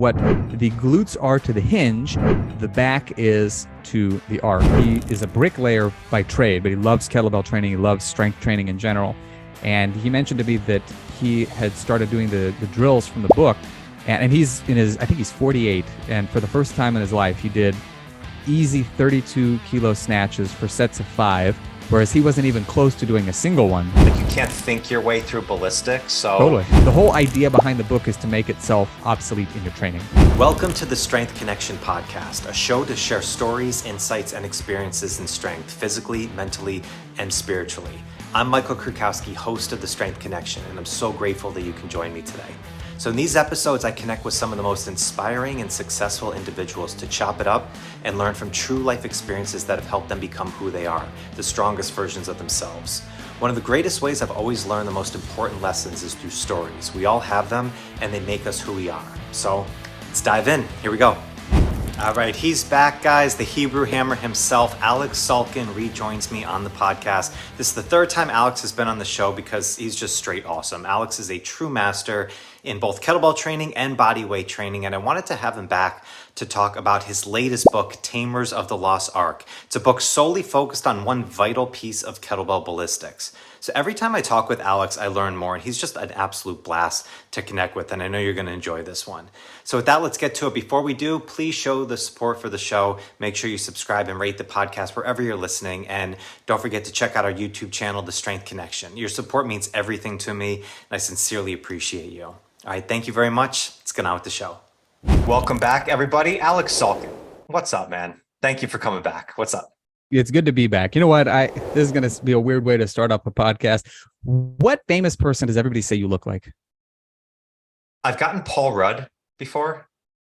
what the glutes are to the hinge, the back is to the arc. He is a bricklayer by trade, but he loves kettlebell training. He loves strength training in general. And he mentioned to me that he had started doing the drills from the book. And he's in his, I think he's 48. And for the first time in his life, he did easy 32 kilo snatches for sets of 5, whereas he wasn't even close to doing a single one. Like, you can't think your way through ballistics, so... Totally. The whole idea behind the book is to make itself obsolete in your training. Welcome to the Strength Connection podcast, a show to share stories, insights, and experiences in strength, physically, mentally, and spiritually. I'm Michael Kurkowski, host of the Strength Connection, and I'm so grateful that you can join me today. So in these episodes, I connect with some of the most inspiring and successful individuals to chop it up and learn from true life experiences that have helped them become who they are, the strongest versions of themselves. One of the greatest ways I've always learned the most important lessons is through stories. We all have them, and they make us who we are. So let's dive in. Here we go. All right, he's back, guys. The Hebrew Hammer himself, Aleks Salkin, rejoins me on the podcast. This is the third time Aleks has been on the show because he's just straight awesome. Aleks is a true master in both kettlebell training and bodyweight training, and I wanted to have him back to talk about his latest book, Tamers of the Lost Ark. It's a book solely focused on one vital piece of kettlebell ballistics. So every time I talk with Aleks, I learn more, and he's just an absolute blast to connect with, and I know you're going to enjoy this one. So with that, let's get to it. Before we do, please show the support for the show. Make sure you subscribe and rate the podcast wherever you're listening, and don't forget to check out our YouTube channel, The Strength Connection. Your support means everything to me, and I sincerely appreciate you. All right, thank you very much. Let's get on with the show. Welcome back, everybody. Aleks Salkin. What's up, man? Thank you for coming back. What's up? It's good to be back. You know what? This is going to be a weird way to start up a podcast. What famous person does everybody say you look like? I've gotten Paul Rudd before.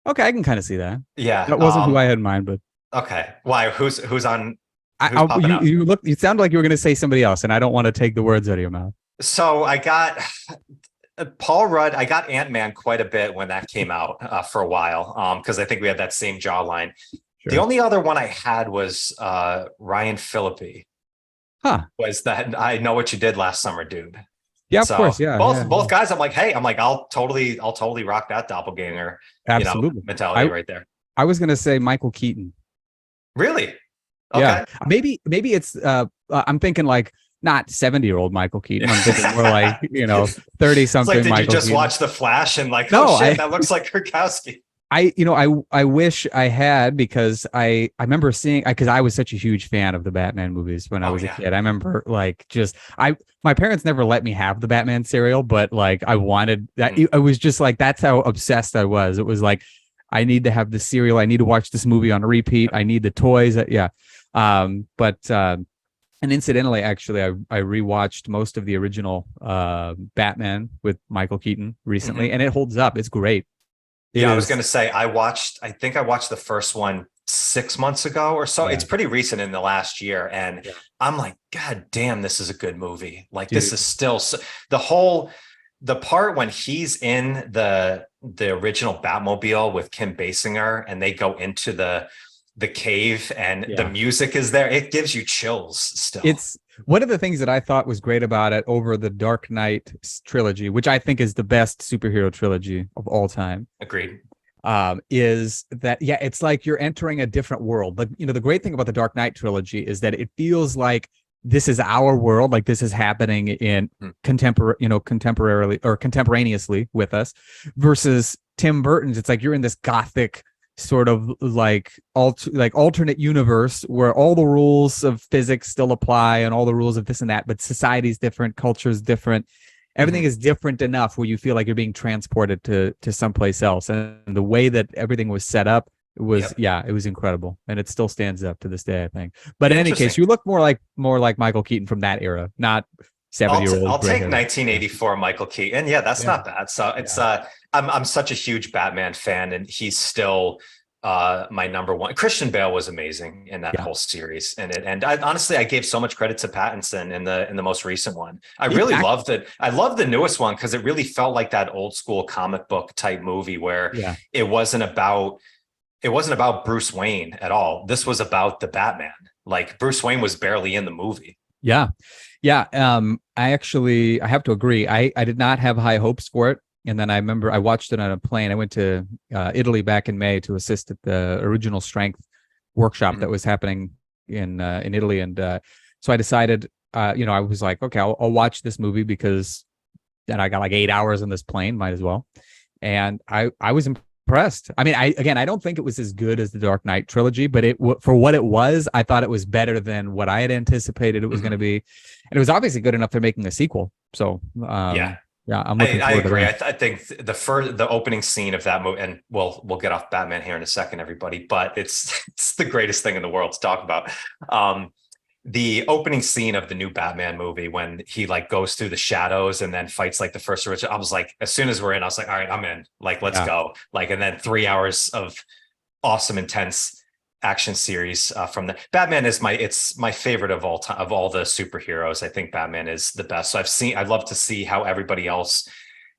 Okay, I can kind of see that. Yeah. That wasn't who I had in mind, but... Okay. Why? Who's on? You sounded like you were going to say somebody else, and I don't want to take the words out of your mouth. So I got... Paul Rudd, I got Ant-Man quite a bit when that came out for a while, because I think we had that same jawline. Sure. The only other one I had was Ryan Phillippe. Huh. Was that I Know What You Did Last Summer, dude. Yeah, of course. Yeah. Both guys, I'm like, I'll totally rock that doppelganger. Absolutely. Mentality right there. I was going to say Michael Keaton. Really? Okay. Yeah. Maybe it's I'm thinking like not 70-year-old Michael Keaton. I'm thinking more like, 30-something. Like, did Michael you just Keaton. watch The Flash and like, that looks like Kurkowski? I wish I had, because I remember seeing, because I was such a huge fan of the Batman movies when I was a kid. I remember my parents never let me have the Batman cereal, but like I wanted that. It was just like, that's how obsessed I was. It was like, I need to have the cereal. I need to watch this movie on repeat. I need the toys. Yeah. And incidentally, actually, I rewatched most of the original Batman with Michael Keaton recently, and it holds up. It's great. I was going to say, I think I watched the first one 6 months ago or so. Yeah. It's pretty recent in the last year. And I'm like, God damn, this is a good movie. Like, dude. This is still the part when he's in the original Batmobile with Kim Basinger and they go into the cave and the music is there. It gives you chills still. It's one of the things that I thought was great about it over the Dark Knight trilogy, which I think is the best superhero trilogy of all time. Agreed. Is that, it's like you're entering a different world. But, the great thing about the Dark Knight trilogy is that it feels like this is our world, like this is happening in contemporarily or contemporaneously with us, versus Tim Burton's. It's like you're in this gothic sort of like alternate universe where all the rules of physics still apply and all the rules of this and that, but society's different, culture's different, everything is different enough where you feel like you're being transported to someplace else. And the way that everything was set up, it was it was incredible, and it still stands up to this day, I think. But in any case, you look more like Michael Keaton from that era, not 70-year-old. I'll take 1984 Michael Keaton. Yeah, that's not bad. So it's I'm such a huge Batman fan, and he's still my number one. Christian Bale was amazing in that whole series, and I honestly gave so much credit to Pattinson in the most recent one. I really loved it. I love the newest one because it really felt like that old school comic book type movie where it wasn't about Bruce Wayne at all. This was about the Batman. Like, Bruce Wayne was barely in the movie. Yeah. I have to agree. I did not have high hopes for it. And then I remember I watched it on a plane. I went to Italy back in May to assist at the original strength workshop that was happening in Italy. And so I decided, I was like, okay, I'll watch this movie because then I got like 8 hours on this plane, might as well. And I was impressed. I mean, I don't think it was as good as the Dark Knight trilogy, but for what it was, I thought it was better than what I had anticipated it was going to be. And it was obviously good enough they're making a sequel. So yeah, I'm looking forward agree. to that. I think the opening scene of that movie, and we'll get off Batman here in a second, everybody, but it's the greatest thing in the world to talk about. The opening scene of the new Batman movie, when he like goes through the shadows and then fights like the first original, I was like, as soon as we're in, I was like, all right, I'm in. Like, let's go. Like, and then 3 hours of awesome, intense action series from the Batman is my favorite of all time, of all the superheroes. I think Batman is the best. So I'd love to see how everybody else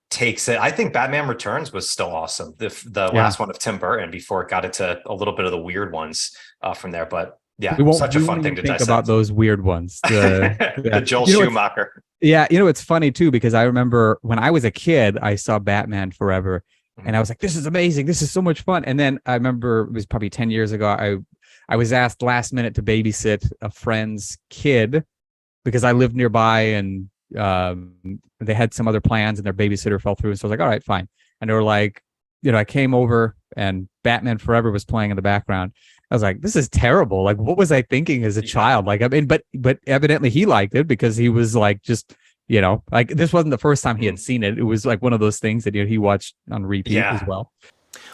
takes it. I think Batman Returns was still awesome. The last one of Tim Burton before it got into a little bit of the weird ones from there. But yeah, such a fun thing to think dissect about those weird ones. The Joel Schumacher. Yeah, it's funny too, because I remember when I was a kid, I saw Batman Forever. And I was like, this is amazing. This is so much fun. And then I remember it was probably 10 years ago. I was asked last minute to babysit a friend's kid because I lived nearby and they had some other plans and their babysitter fell through. So I was like, all right, fine. And they were like, I came over and Batman Forever was playing in the background. I was like, this is terrible. Like, what was I thinking as a child? Like, I mean, but evidently he liked it because he was like, just, like this wasn't the first time he had seen it. It was like one of those things that he watched on repeat as well.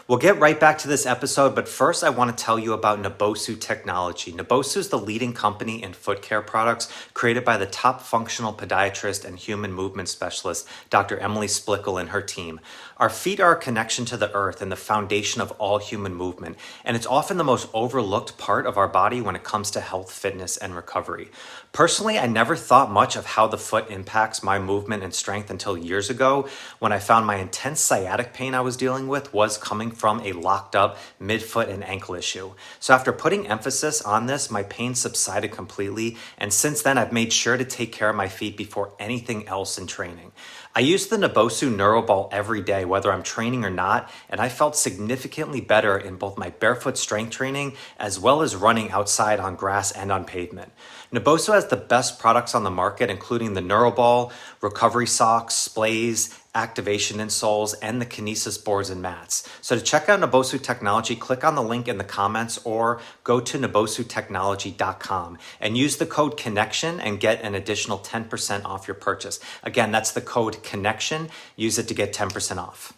We'll get right back to this episode, but first I want to tell you about Nabosu Technology. Nabosu is the leading company in foot care products created by the top functional podiatrist and human movement specialist, Dr. Emily Splickle and her team. Our feet are a connection to the earth and the foundation of all human movement, and it's often the most overlooked part of our body when it comes to health, fitness, and recovery. Personally, I never thought much of how the foot impacts my movement and strength until years ago when I found my intense sciatic pain I was dealing with was coming from a locked up midfoot and ankle issue. So after putting emphasis on this, my pain subsided completely, and since then I've made sure to take care of my feet before anything else in training. I use the Nabosu NeuroBall every day, whether I'm training or not, and I felt significantly better in both my barefoot strength training as well as running outside on grass and on pavement. Nabosu has the best products on the market, including the NeuroBall, recovery socks, splays, activation insoles, and the kinesis boards and mats. So to check out Nabosu Technology, click on the link in the comments or go to nabosutechnology.com and use the code CONNECTION and get an additional 10% off your purchase. Again, that's the code CONNECTION. Use it to get 10% off.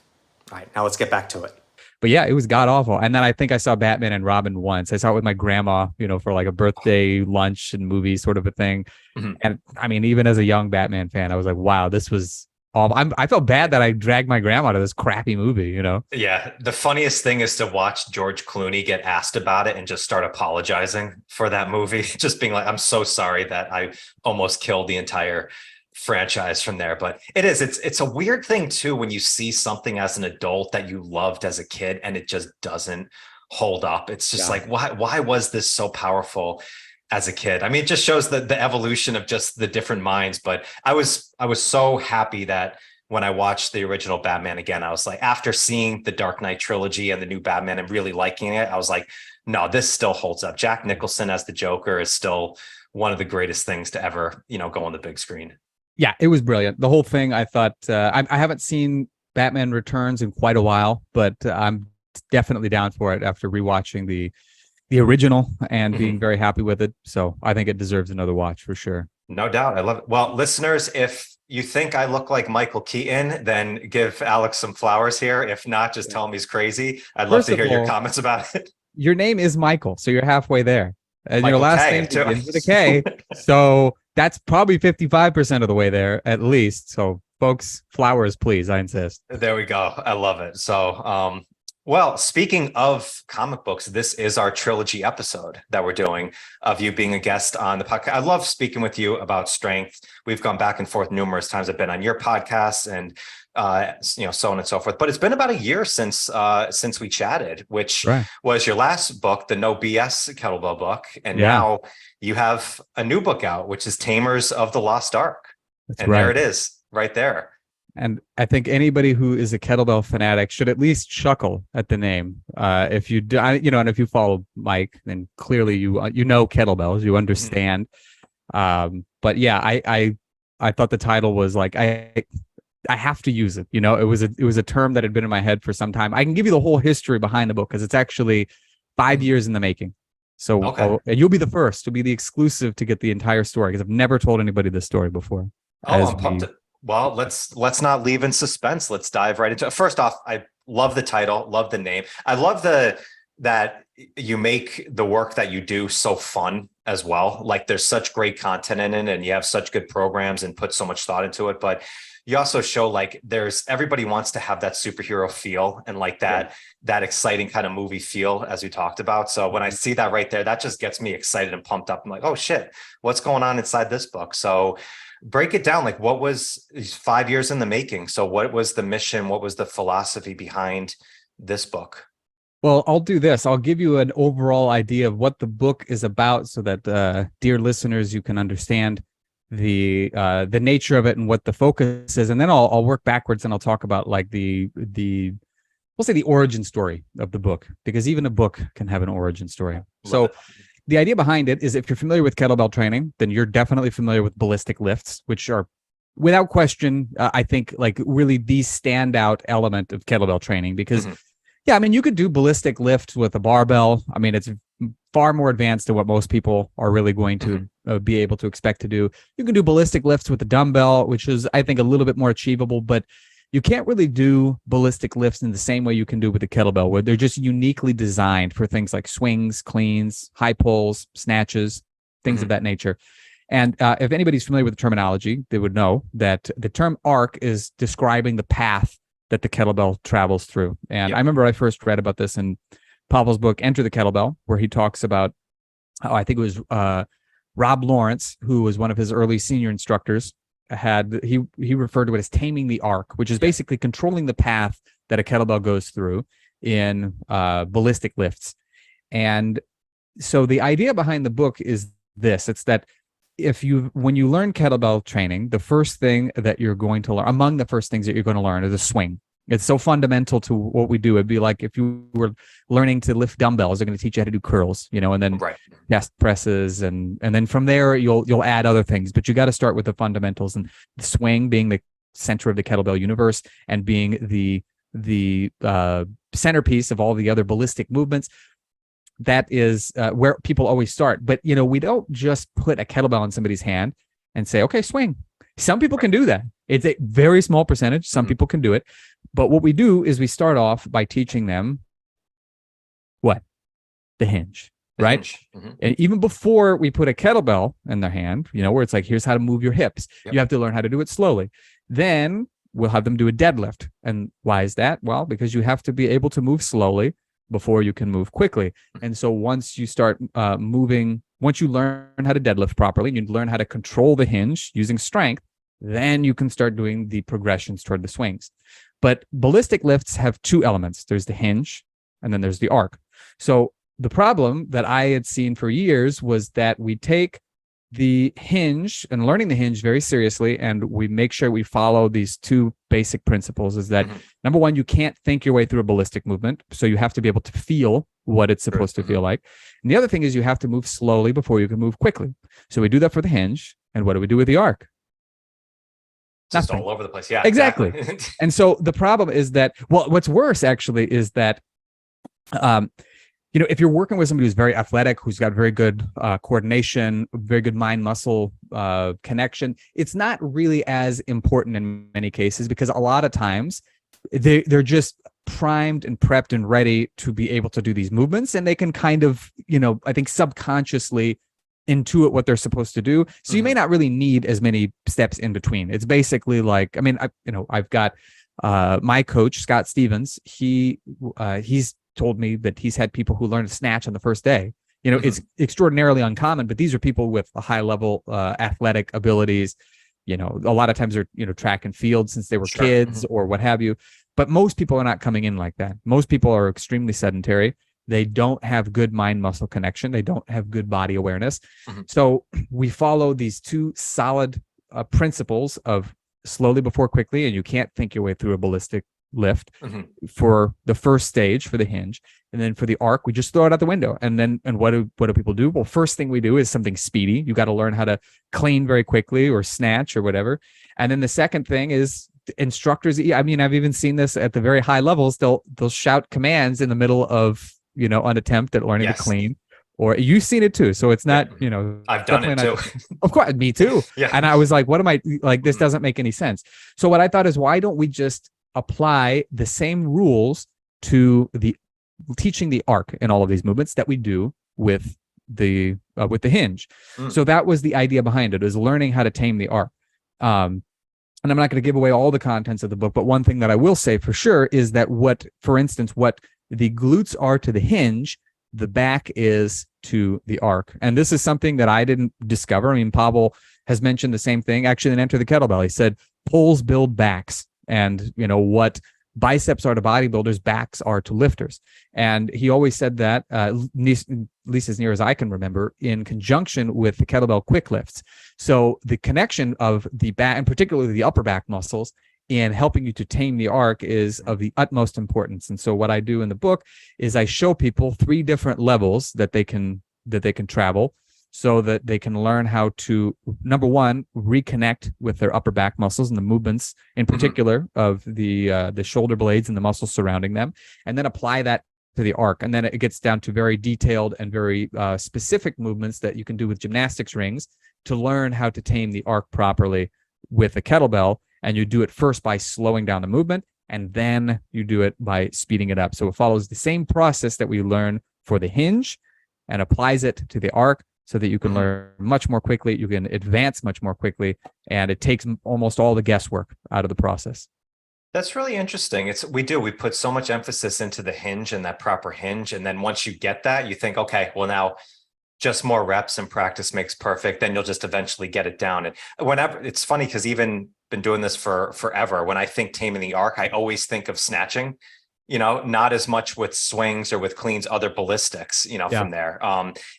All right, now let's get back to it. But yeah, it was god awful. And then I think I saw Batman and Robin once. I saw it with my grandma, for like a birthday lunch and movie sort of a thing. And I mean, even as a young Batman fan, I was like, wow, this was awful. I felt bad that I dragged my grandma to this crappy movie, Yeah. The funniest thing is to watch George Clooney get asked about it and just start apologizing for that movie. Just being like, I'm so sorry that I almost killed the entire franchise from there. But it's a weird thing too when you see something as an adult that you loved as a kid and it just doesn't hold up. It's just like, why was this so powerful as a kid? I mean, it just shows the evolution of just the different minds. But I was so happy that when I watched the original Batman again, I was like, after seeing the Dark Knight trilogy and the new Batman and really liking it, I was like, no, this still holds up. Jack Nicholson as the Joker is still one of the greatest things to ever, go on the big screen. Yeah, it was brilliant. The whole thing, I thought, I haven't seen Batman Returns in quite a while, but I'm definitely down for it after rewatching the original and being very happy with it. So I think it deserves another watch for sure. No doubt. I love it. Well, listeners, if you think I look like Michael Keaton, then give Aleks some flowers here. If not, just tell him he's crazy. I'd love to hear your comments about it. Your name is Michael, so you're halfway there. And Michael your last K, name begins with a K. So that's probably 55% of the way there, at least. So folks, flowers, please. I insist. There we go. I love it. So, well, speaking of comic books, this is our trilogy episode that we're doing of you being a guest on the podcast. I love speaking with you about strength. We've gone back and forth numerous times. I've been on your podcast and so on and so forth. But it's been about a year since we chatted, which was your last book, the No BS Kettlebell book. And now you have a new book out, which is Tamers of the Lost Ark. There it is right there. And I think anybody who is a kettlebell fanatic should at least chuckle at the name. If you do, and if you follow Mike, then clearly you know kettlebells, you understand. But yeah, I thought the title was like I have to use it. It was a term that had been in my head for some time. I can give you the whole history behind the book because it's actually 5 years in the making. So and you'll be the first to be the exclusive to get the entire story because I've never told anybody this story before. I'm pumped. Well, let's not leave in suspense. Let's dive right into it. First off, I love the title, love the name. I love that you make the work that you do so fun as well. Like there's such great content in it and you have such good programs and put so much thought into it. But you also show like everybody wants to have that superhero feel and like that exciting kind of movie feel as we talked about. So when I see that right there, that just gets me excited and pumped up. I'm like, oh shit, what's going on inside this book? So break it down. Like what was 5 years in the making? So what was the mission? What was the philosophy behind this book? Well, I'll do this. I'll give you an overall idea of what the book is about so that, dear listeners, you can understand the nature of it and what the focus is. And then I'll work backwards and I'll talk about like we'll say the origin story of the book, because even a book can have an origin story. So the idea behind it is if you're familiar with kettlebell training, then you're definitely familiar with ballistic lifts, which are without question, I think like really the standout element of kettlebell training because yeah, I mean, you could do ballistic lifts with a barbell. I mean, it's far more advanced than what most people are really going to be able to expect to do. You can do ballistic lifts with a dumbbell, which is, I think, a little bit more achievable, but you can't really do ballistic lifts in the same way you can do with a kettlebell, where they're just uniquely designed for things like swings, cleans, high pulls, snatches, things of that nature. And if anybody's familiar with the terminology, they would know that the term arc is describing the path that the kettlebell travels through. And I remember I first read about this in Pavel's book, Enter the Kettlebell, where he talks about, I think it was Rob Lawrence, who was one of his early senior instructors, he referred to it as taming the arc, which is basically controlling the path that a kettlebell goes through in ballistic lifts. And so the idea behind the book is this: it's that when you learn kettlebell training, the first thing that you're going to learn, among the first things that you're going to learn, is a swing. It's so fundamental to what we do. It'd be like if you were learning to lift dumbbells, they're going to teach you how to do curls, and then chest presses, and then from there you'll add other things. But you got to start with the fundamentals, and the swing being the center of the kettlebell universe and being the centerpiece of all the other ballistic movements. That is where people always start. But we don't just put a kettlebell in somebody's hand and say, okay, swing. Some people can do that. It's a very small percentage. Some people can do it. But what we do is we start off by teaching them what? The hinge, right? And even before we put a kettlebell in their hand, where it's like, here's how to move your hips. You have to learn how to do it slowly. Then we'll have them do a deadlift. And why is that? Well, because you have to be able to move slowly before you can move quickly. And so once you start once you learn how to deadlift properly, and you learn how to control the hinge using strength, then you can start doing the progressions toward the swings. But ballistic lifts have two elements. There's the hinge, and then there's the arc. So the problem that I had seen for years was that we take the hinge and learning the hinge very seriously, and we make sure we follow these two basic principles. Is that number one, you can't think your way through a ballistic movement, so you have to be able to feel what it's supposed to feel like. And the other thing is you have to move slowly before you can move quickly. So we do that for the hinge, and what do we do with the arc? Just all over the place. Yeah, exactly. And so the problem is that, well, what's worse actually is that, if you're working with somebody who's very athletic, who's got very good coordination, very good mind-muscle connection, it's not really as important in many cases, because a lot of times they're just primed and prepped and ready to be able to do these movements, and they can kind of, I think subconsciously intuit what they're supposed to do. So you may not really need as many steps in between. It's basically like, I've got my coach, Scott Stevens. He's told me that he's had people who learn to snatch on the first day. It's extraordinarily uncommon, but these are people with a high level athletic abilities. A lot of times they're track and field since they were kids or what have you. But most people are not coming in like that. Most people are extremely sedentary. They don't have good mind-muscle connection. They don't have good body awareness. So we follow these two solid principles of slowly before quickly, and you can't think your way through a ballistic lift Mm-hmm. for the first stage for the hinge. And then for the arc, we just throw it out the window. And what do people do? Well, first thing we do is something speedy. You got to learn how to clean very quickly or snatch or whatever. And then the second thing is instructors. I mean, I've even seen this at the very high levels. They'll shout commands in the middle of, an attempt at learning to clean. Or you've seen it too. So it's not, I've done it too. Of course, me too. Yeah. And I was like, what am I like? This doesn't make any sense. So what I thought is, why don't we just apply the same rules to the teaching the arc in all of these movements that we do with the hinge? So that was the idea behind it, is learning how to tame the arc. And I'm not going to give away all the contents of the book, but one thing that I will say for sure is that for instance, what the glutes are to the hinge, the back is to the arc. And this is something that I didn't discover. I mean, Pavel has mentioned the same thing actually in Enter the Kettlebell. He said pulls build backs, and what biceps are to bodybuilders, backs are to lifters. And he always said that, at least as near as I can remember, in conjunction with the kettlebell quick lifts. So the connection of the back, and particularly the upper back muscles, in helping you to tame the arc is of the utmost importance. And so what I do in the book is I show people 3 different levels that they can travel, so that they can learn how to, number one, reconnect with their upper back muscles and the movements in particular of the shoulder blades and the muscles surrounding them, and then apply that to the arc. And then it gets down to very detailed and very specific movements that you can do with gymnastics rings to learn how to tame the arc properly with a kettlebell. And you do it first by slowing down the movement, and then you do it by speeding it up. So it follows the same process that we learn for the hinge and applies it to the arc, so that you can learn much more quickly, you can advance much more quickly, and it takes almost all the guesswork out of the process. That's really interesting. We put so much emphasis into the hinge and that proper hinge. And then once you get that, you think, okay, well, now just more reps and practice makes perfect. Then you'll just eventually get it down. And whenever, it's funny because even been doing this for forever, when I think taming the arc, I always think of snatching, not as much with swings or with cleans, other ballistics, from there.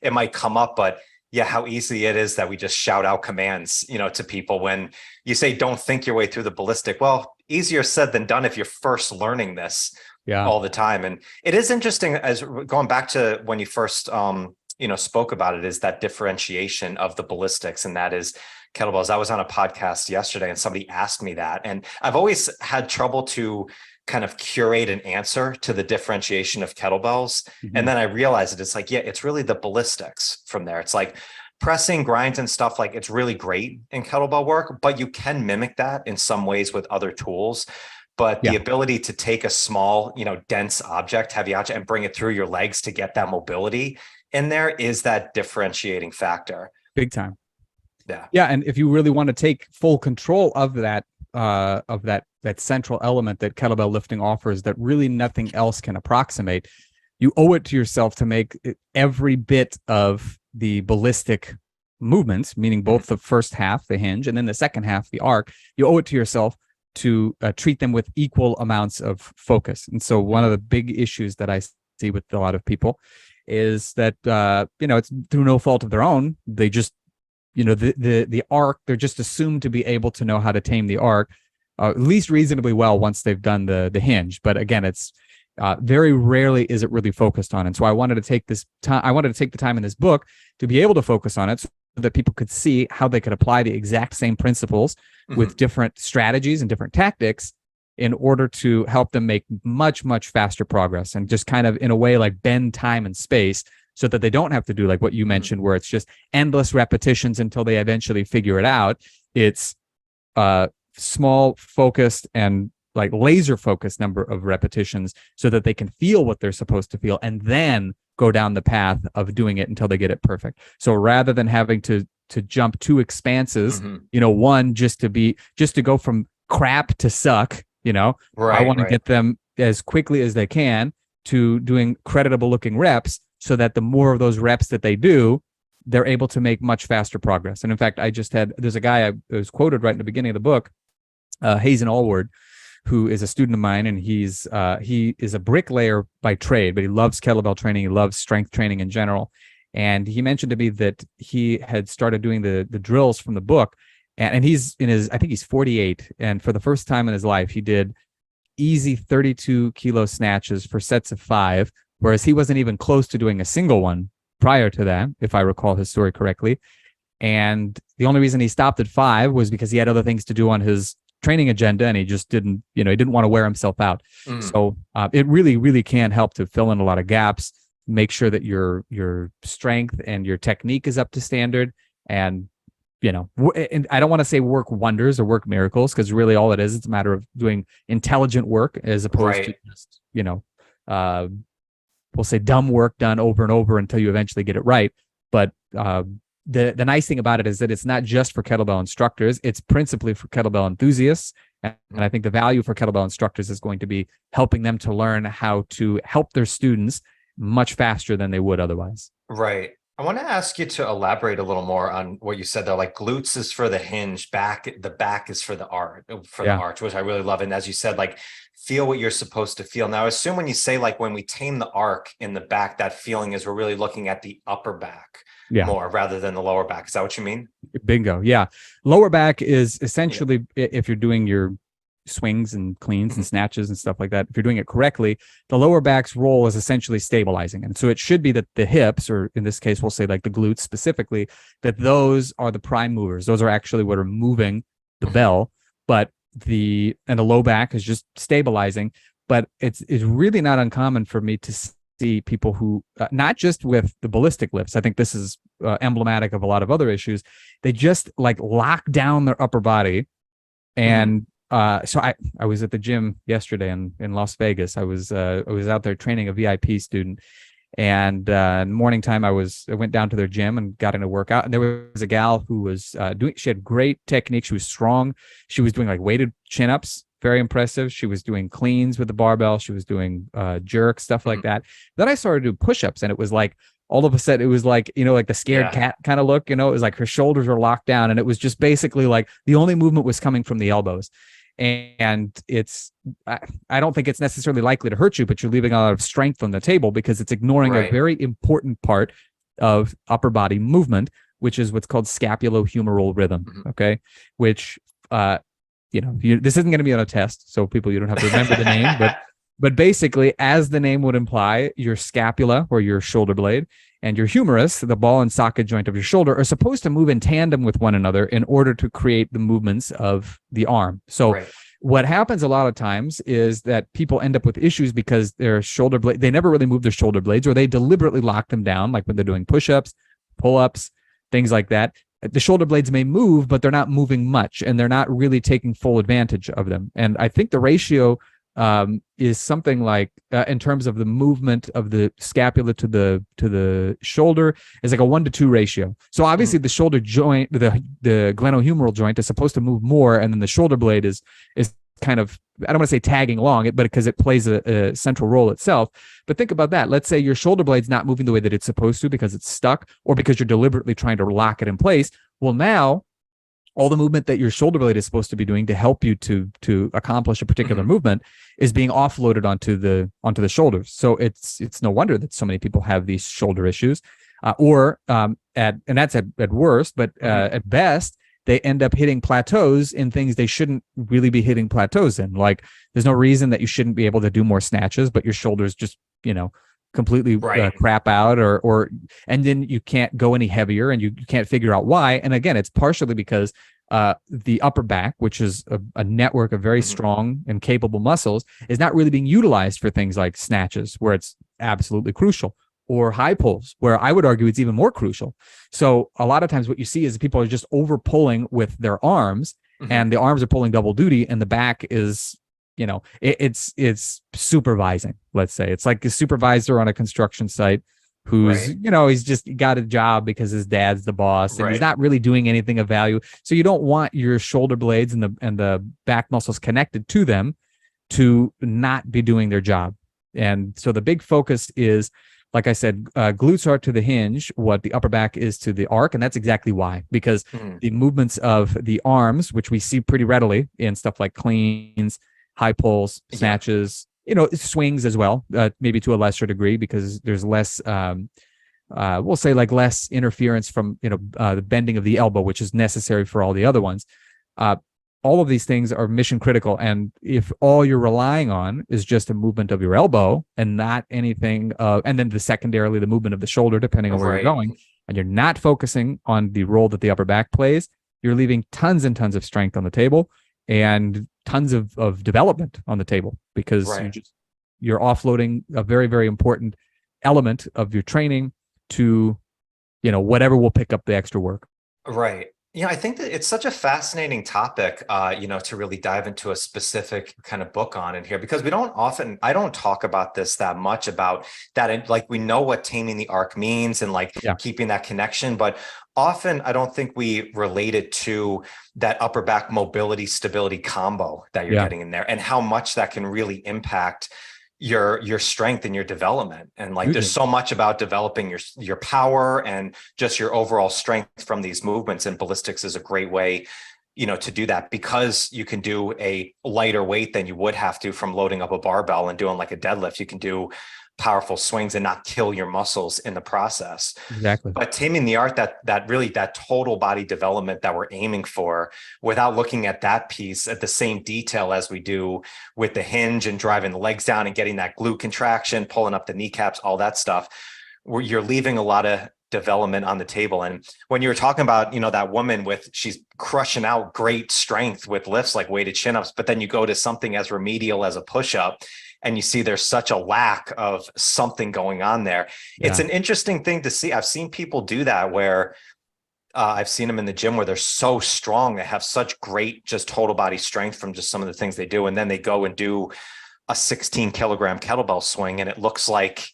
It might come up, but yeah, how easy it is that we just shout out commands, to people when you say, don't think your way through the ballistic. Well, easier said than done if you're first learning this all the time. And it is interesting, as going back to when you first, spoke about it, is that differentiation of the ballistics, and that is kettlebells. I was on a podcast yesterday and somebody asked me that, and I've always had trouble to kind of curate an answer to the differentiation of kettlebells. And then I realized it's like, it's really the ballistics from there. It's like pressing, grinds and stuff, like it's really great in kettlebell work, but you can mimic that in some ways with other tools. But the ability to take a small, dense object, heavy object, and bring it through your legs to get that mobility in there is that differentiating factor. Big time. Yeah. And if you really want to take full control of that central element that kettlebell lifting offers, that really nothing else can approximate, you owe it to yourself to make every bit of the ballistic movements, meaning both the first half, the hinge, and then the second half, the arc. You owe it to yourself to treat them with equal amounts of focus. And so one of the big issues that I see with a lot of people is that it's through no fault of their own. They just the arc, they're just assumed to be able to know how to tame the arc at least reasonably well once they've done the hinge. But again, it's very rarely is it really focused on. And so I wanted to take the time in this book to be able to focus on it, so that people could see how they could apply the exact same principles with different strategies and different tactics in order to help them make much, much faster progress, and just kind of in a way like bend time and space, so that they don't have to do like what you mentioned, where it's just endless repetitions until they eventually figure it out. It's small, focused, and like laser focused number of repetitions, so that they can feel what they're supposed to feel, and then go down the path of doing it until they get it perfect. So rather than having to jump 2 expanses, one just to go from crap to suck, I want to get them as quickly as they can to doing creditable looking reps, so that the more of those reps that they do, they're able to make much faster progress. And in fact, there's a guy I was quoted right in the beginning of the book, Hazen Allward, who is a student of mine, and he is a bricklayer by trade, but he loves kettlebell training. He loves strength training in general. And he mentioned to me that he had started doing the drills from the book, and he's I think he's 48, and for the first time in his life, he did easy 32 kilo snatches for sets of 5, whereas he wasn't even close to doing a single one prior to that, if I recall his story correctly. And the only reason he stopped at 5 was because he had other things to do on his training agenda, and he just didn't, he didn't want to wear himself out. So it really, really can help to fill in a lot of gaps, make sure that your strength and your technique is up to standard. And, and I don't want to say work wonders or work miracles, because really all it is, it's a matter of doing intelligent work as opposed to just, we'll say dumb work done over and over until you eventually get it right. But the nice thing about it is that it's not just for kettlebell instructors, it's principally for kettlebell enthusiasts. And I think the value for kettlebell instructors is going to be helping them to learn how to help their students much faster than they would otherwise. Right. I want to ask you to elaborate a little more on what you said there. Like glutes is for the hinge, the back is for the arch, which I really love. And as you said, like feel what you're supposed to feel. Now, I assume when you say like when we tame the arc in the back, that feeling is we're really looking at the upper back more rather than the lower back. Is that what you mean? Bingo. Yeah. Lower back is essentially, if you're doing your swings and cleans and snatches and stuff like that, if you're doing it correctly, the lower back's role is essentially stabilizing. And so it should be that the hips, or in this case, we'll say like the glutes specifically, that those are the prime movers. Those are actually what are moving the bell, but the low back is just stabilizing. But it's really not uncommon for me to see people who, not just with the ballistic lifts, I think this is emblematic of a lot of other issues, they just like lock down their upper body. And so I was at the gym yesterday in Las Vegas. I was out there training a VIP student, and morning time I went down to their gym and got in a workout, and there was a gal who was she had great technique. She was strong. She was doing like weighted chin-ups, very impressive. She was doing cleans with the barbell. She was doing jerks, stuff like that. Then I started to do push-ups, and it was like, all of a sudden, it was like, like the scared cat kind of look, it was like her shoulders were locked down, and it was just basically like the only movement was coming from the elbows. And I don't think it's necessarily likely to hurt you, but you're leaving a lot of strength on the table because it's ignoring a very important part of upper body movement, which is what's called scapulohumeral rhythm. Okay. Which, this isn't going to be on a test. So people, you don't have to remember the name, but basically, as the name would imply, your scapula, or your shoulder blade, and your humerus, the ball and socket joint of your shoulder, are supposed to move in tandem with one another in order to create the movements of the arm. So what happens a lot of times is that people end up with issues because their shoulder blade, they never really move their shoulder blades, or they deliberately lock them down, like when they're doing push-ups, pull-ups, things like that. The shoulder blades may move, but they're not moving much, and they're not really taking full advantage of them. And I think the ratio is something like, in terms of the movement of the scapula to the shoulder, is like a 1-to-2 ratio. So obviously the shoulder joint, the glenohumeral joint, is supposed to move more, and then the shoulder blade is kind of, I don't want to say tagging along it, but because it plays a central role itself. But think about that. Let's say your shoulder blade's not moving the way that it's supposed to because it's stuck, or because you're deliberately trying to lock it in place. Well, now all the movement that your shoulder blade is supposed to be doing to help you to accomplish a particular movement is being offloaded onto the shoulders. So it's no wonder that so many people have these shoulder issues, and that's at worst, but at best, they end up hitting plateaus in things they shouldn't really be hitting plateaus in. Like, there's no reason that you shouldn't be able to do more snatches, but your shoulders just, completely crap out, and then you can't go any heavier, and you can't figure out why. And again, it's partially because the upper back, which is a network of very strong and capable muscles, is not really being utilized for things like snatches, where it's absolutely crucial, or high pulls, where I would argue it's even more crucial. So a lot of times what you see is people are just over pulling with their arms, and the arms are pulling double duty, and the back is, it's supervising. Let's say it's like a supervisor on a construction site who's, he's just got a job because his dad's the boss, and he's not really doing anything of value. So you don't want your shoulder blades and the back muscles connected to them to not be doing their job. And so the big focus is, like I said, glutes are to the hinge what the upper back is to the arc. And that's exactly why, because the movements of the arms, which we see pretty readily in stuff like cleans, high pulls, snatches, swings as well, maybe to a lesser degree, because there's less we'll say like less interference from, the bending of the elbow, which is necessary for all the other ones. All of these things are mission critical. And if all you're relying on is just a movement of your elbow and not anything, and then secondarily, the movement of the shoulder, depending on where you're going, and you're not focusing on the role that the upper back plays, you're leaving tons and tons of strength on the table and tons of development on the table, because you're offloading a very, very important element of your training to, whatever will pick up the extra work. Right. Yeah, I think that it's such a fascinating topic, to really dive into a specific kind of book on in here, because I don't talk about this that much about that. And like, we know what taming the arc means and keeping that connection, but often I don't think we relate it to that upper back mobility stability combo that you're getting in there, and how much that can really impact your strength and your development. And like, there's so much about developing your power and just your overall strength from these movements. And ballistics is a great way, to do that, because you can do a lighter weight than you would have to from loading up a barbell and doing like a deadlift. You can do powerful swings and not kill your muscles in the process. Exactly. But taming the art, that total body development that we're aiming for, without looking at that piece at the same detail as we do with the hinge and driving the legs down and getting that glute contraction, pulling up the kneecaps, all that stuff, where you're leaving a lot of development on the table. And when you were talking about, that woman she's crushing out great strength with lifts like weighted chin-ups, but then you go to something as remedial as a push-up, and you see there's such a lack of something going on there. Yeah. It's an interesting thing to see. I've seen people do that where I've seen them in the gym where they're so strong. They have such great just total body strength from just some of the things they do. And then they go and do a 16-kilogram kettlebell swing, and it looks like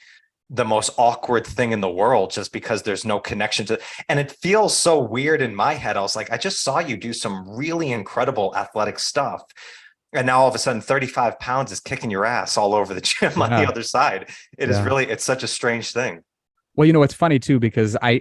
the most awkward thing in the world, just because there's no connection to, and it feels so weird in my head. I was like, I just saw you do some really incredible athletic stuff, and now all of a sudden 35 pounds is kicking your ass all over the gym on the other side. It is really, it's such a strange thing. Well, it's funny too, because of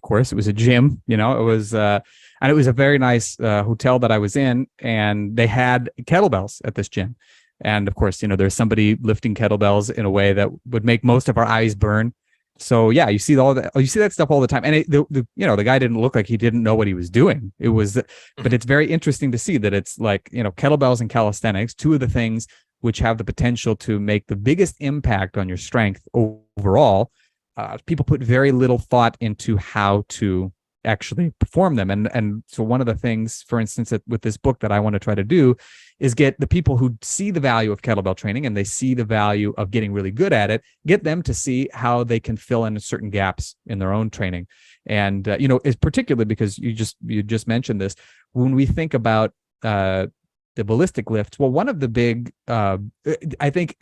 course, it was a gym, it was, and it was a very nice hotel that I was in, and they had kettlebells at this gym. And of course, there's somebody lifting kettlebells in a way that would make most of our eyes burn. So yeah, you see that stuff all the time. And the guy didn't look like he didn't know what he was doing. It was, but it's very interesting to see that it's like, kettlebells and calisthenics, two of the things which have the potential to make the biggest impact on your strength overall. People put very little thought into how to actually perform them. And so one of the things, for instance, with this book that I want to try to do is get the people who see the value of kettlebell training and they see the value of getting really good at it, get them to see how they can fill in certain gaps in their own training. And, it's particularly because you just mentioned this, when we think about the ballistic lifts. Well, one of the big, I think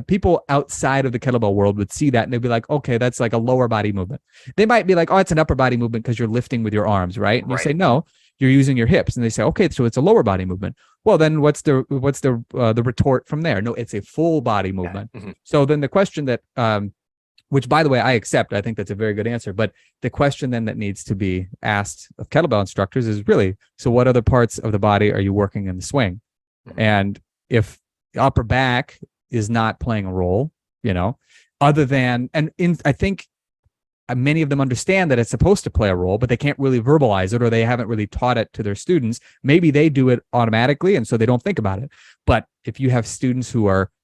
people outside of the kettlebell world would see that and they'd be like, okay, that's like a lower body movement. They might be like, oh, it's an upper body movement because you're lifting with your arms, right? And you say, no, you're using your hips. And they say, okay, so it's a lower body movement. Well, then what's the retort from there? No, it's a full body movement. Yeah. Mm-hmm. So then the question that, which by the way, I accept, I think that's a very good answer. But the question then that needs to be asked of kettlebell instructors is really, so what other parts of the body are you working in the swing? Mm-hmm. And if the upper back is not playing a role, other than, I think many of them understand that it's supposed to play a role, but they can't really verbalize it, or they haven't really taught it to their students. Maybe they do it automatically, and so they don't think about it. But if you have students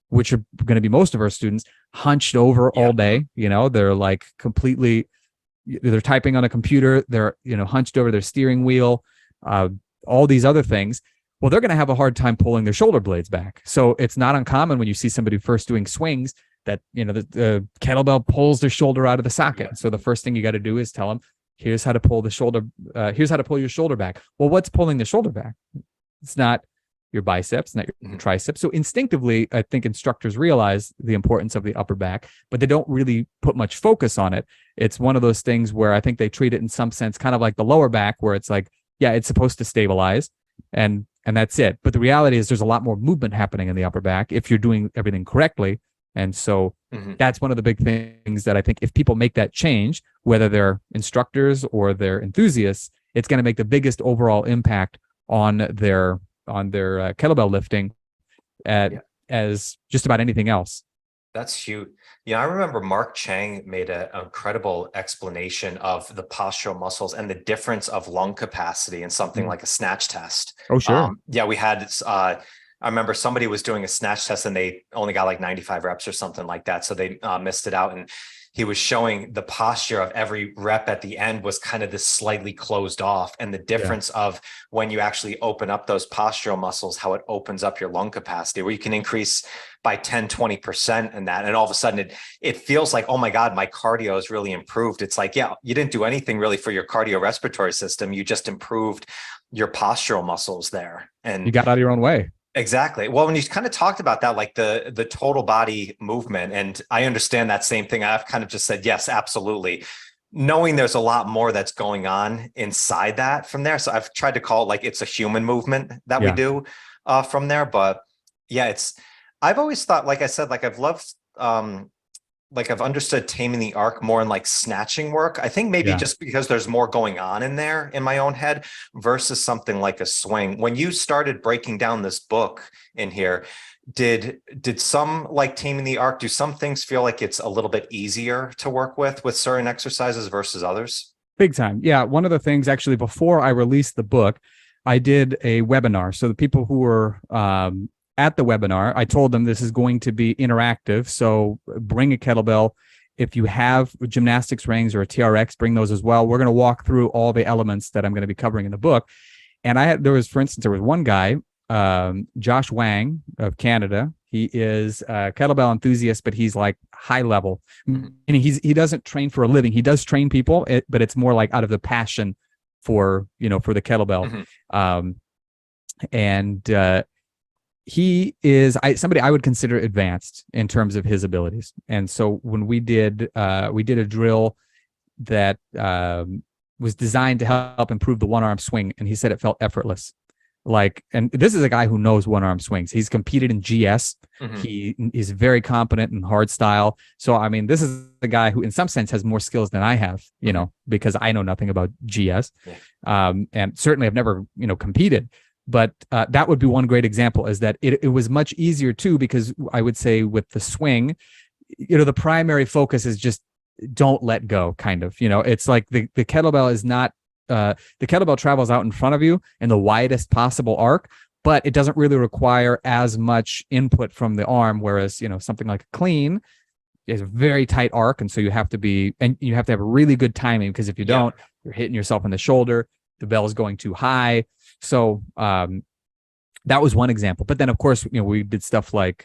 which are going to be most of our students, hunched over all day, they're like completely, they're typing on a computer, they're, hunched over their steering wheel, all these other things. Well, they're going to have a hard time pulling their shoulder blades back. So it's not uncommon when you see somebody first doing swings that, the kettlebell pulls their shoulder out of the socket. Yeah. So the first thing you got to do is tell them, here's how to pull the shoulder. Here's how to pull your shoulder back. Well, what's pulling the shoulder back? It's not your biceps, not your triceps. So instinctively, I think instructors realize the importance of the upper back, but they don't really put much focus on it. It's one of those things where I think they treat it in some sense kind of like the lower back, where it's like, yeah, it's supposed to stabilize and that's it. But the reality is there's a lot more movement happening in the upper back if you're doing everything correctly. And so that's one of the big things that I think if people make that change, whether they're instructors or they're enthusiasts, it's going to make the biggest overall impact on their kettlebell lifting as just about anything else. That's huge. Yeah, I remember Mark Chang made an incredible explanation of the postural muscles and the difference of lung capacity in something Mm. like a snatch test. Oh, sure. Yeah, we had, I remember somebody was doing a snatch test and they only got like 95 reps or something like that. So they missed it out. And he was showing the posture of every rep at the end was kind of this slightly closed off, and the Yeah. difference of when you actually open up those postural muscles, how it opens up your lung capacity, where you can increase by 10, 20% in that. And all of a sudden it feels like, oh my God, my cardio has really improved. It's like, yeah, you didn't do anything really for your cardiorespiratory system. You just improved your postural muscles there. You And got out of your own way. exactly. Well, when you kind of talked about that, like the total body movement, and I understand that same thing. I've kind of just said, yes, absolutely. Knowing there's a lot more that's going on inside that from there. So I've tried to call it like it's a human movement that we Yeah. do from there. But yeah, I've always thought, like I said, like I've loved like I've understood taming the arc more in like snatching work. I think maybe Yeah. just because there's more going on in there in my own head versus something like a swing. When you started breaking down this book in here, did some, like taming the arc, do some things feel like it's a little bit easier to work with certain exercises versus others? Big time. Yeah. One of the things actually before I released the book, I did a webinar. So the people who were at the webinar, I told them this is going to be interactive. So bring a kettlebell. If you have gymnastics rings or a TRX, bring those as well. We're going to walk through all the elements that I'm going to be covering in the book. And for instance, there was one guy, Josh Wang of Canada. He is a kettlebell enthusiast, but he's like high level. And he doesn't train for a living. He does train people, but it's more like out of the passion for the kettlebell. He is somebody I would consider advanced in terms of his abilities. And so when we did a drill that was designed to help improve the one arm swing, and he said it felt effortless. And this is a guy who knows one arm swings. He's competed in GS. He is very competent in hard style. So, I mean, this is a guy who in some sense has more skills than I have, because I know nothing about GS. And certainly I've never, competed. But that would be one great example, is that it was much easier too, because I would say with the swing, the primary focus is just don't let go, kind of. It's like the kettlebell is not, the kettlebell travels out in front of you in the widest possible arc, but it doesn't really require as much input from the arm. Whereas, something like a clean is a very tight arc. And so you have to have really good timing, because if you don't, you're hitting yourself in the shoulder, the bell is going too high. So that was one example. But then, of course, we did stuff like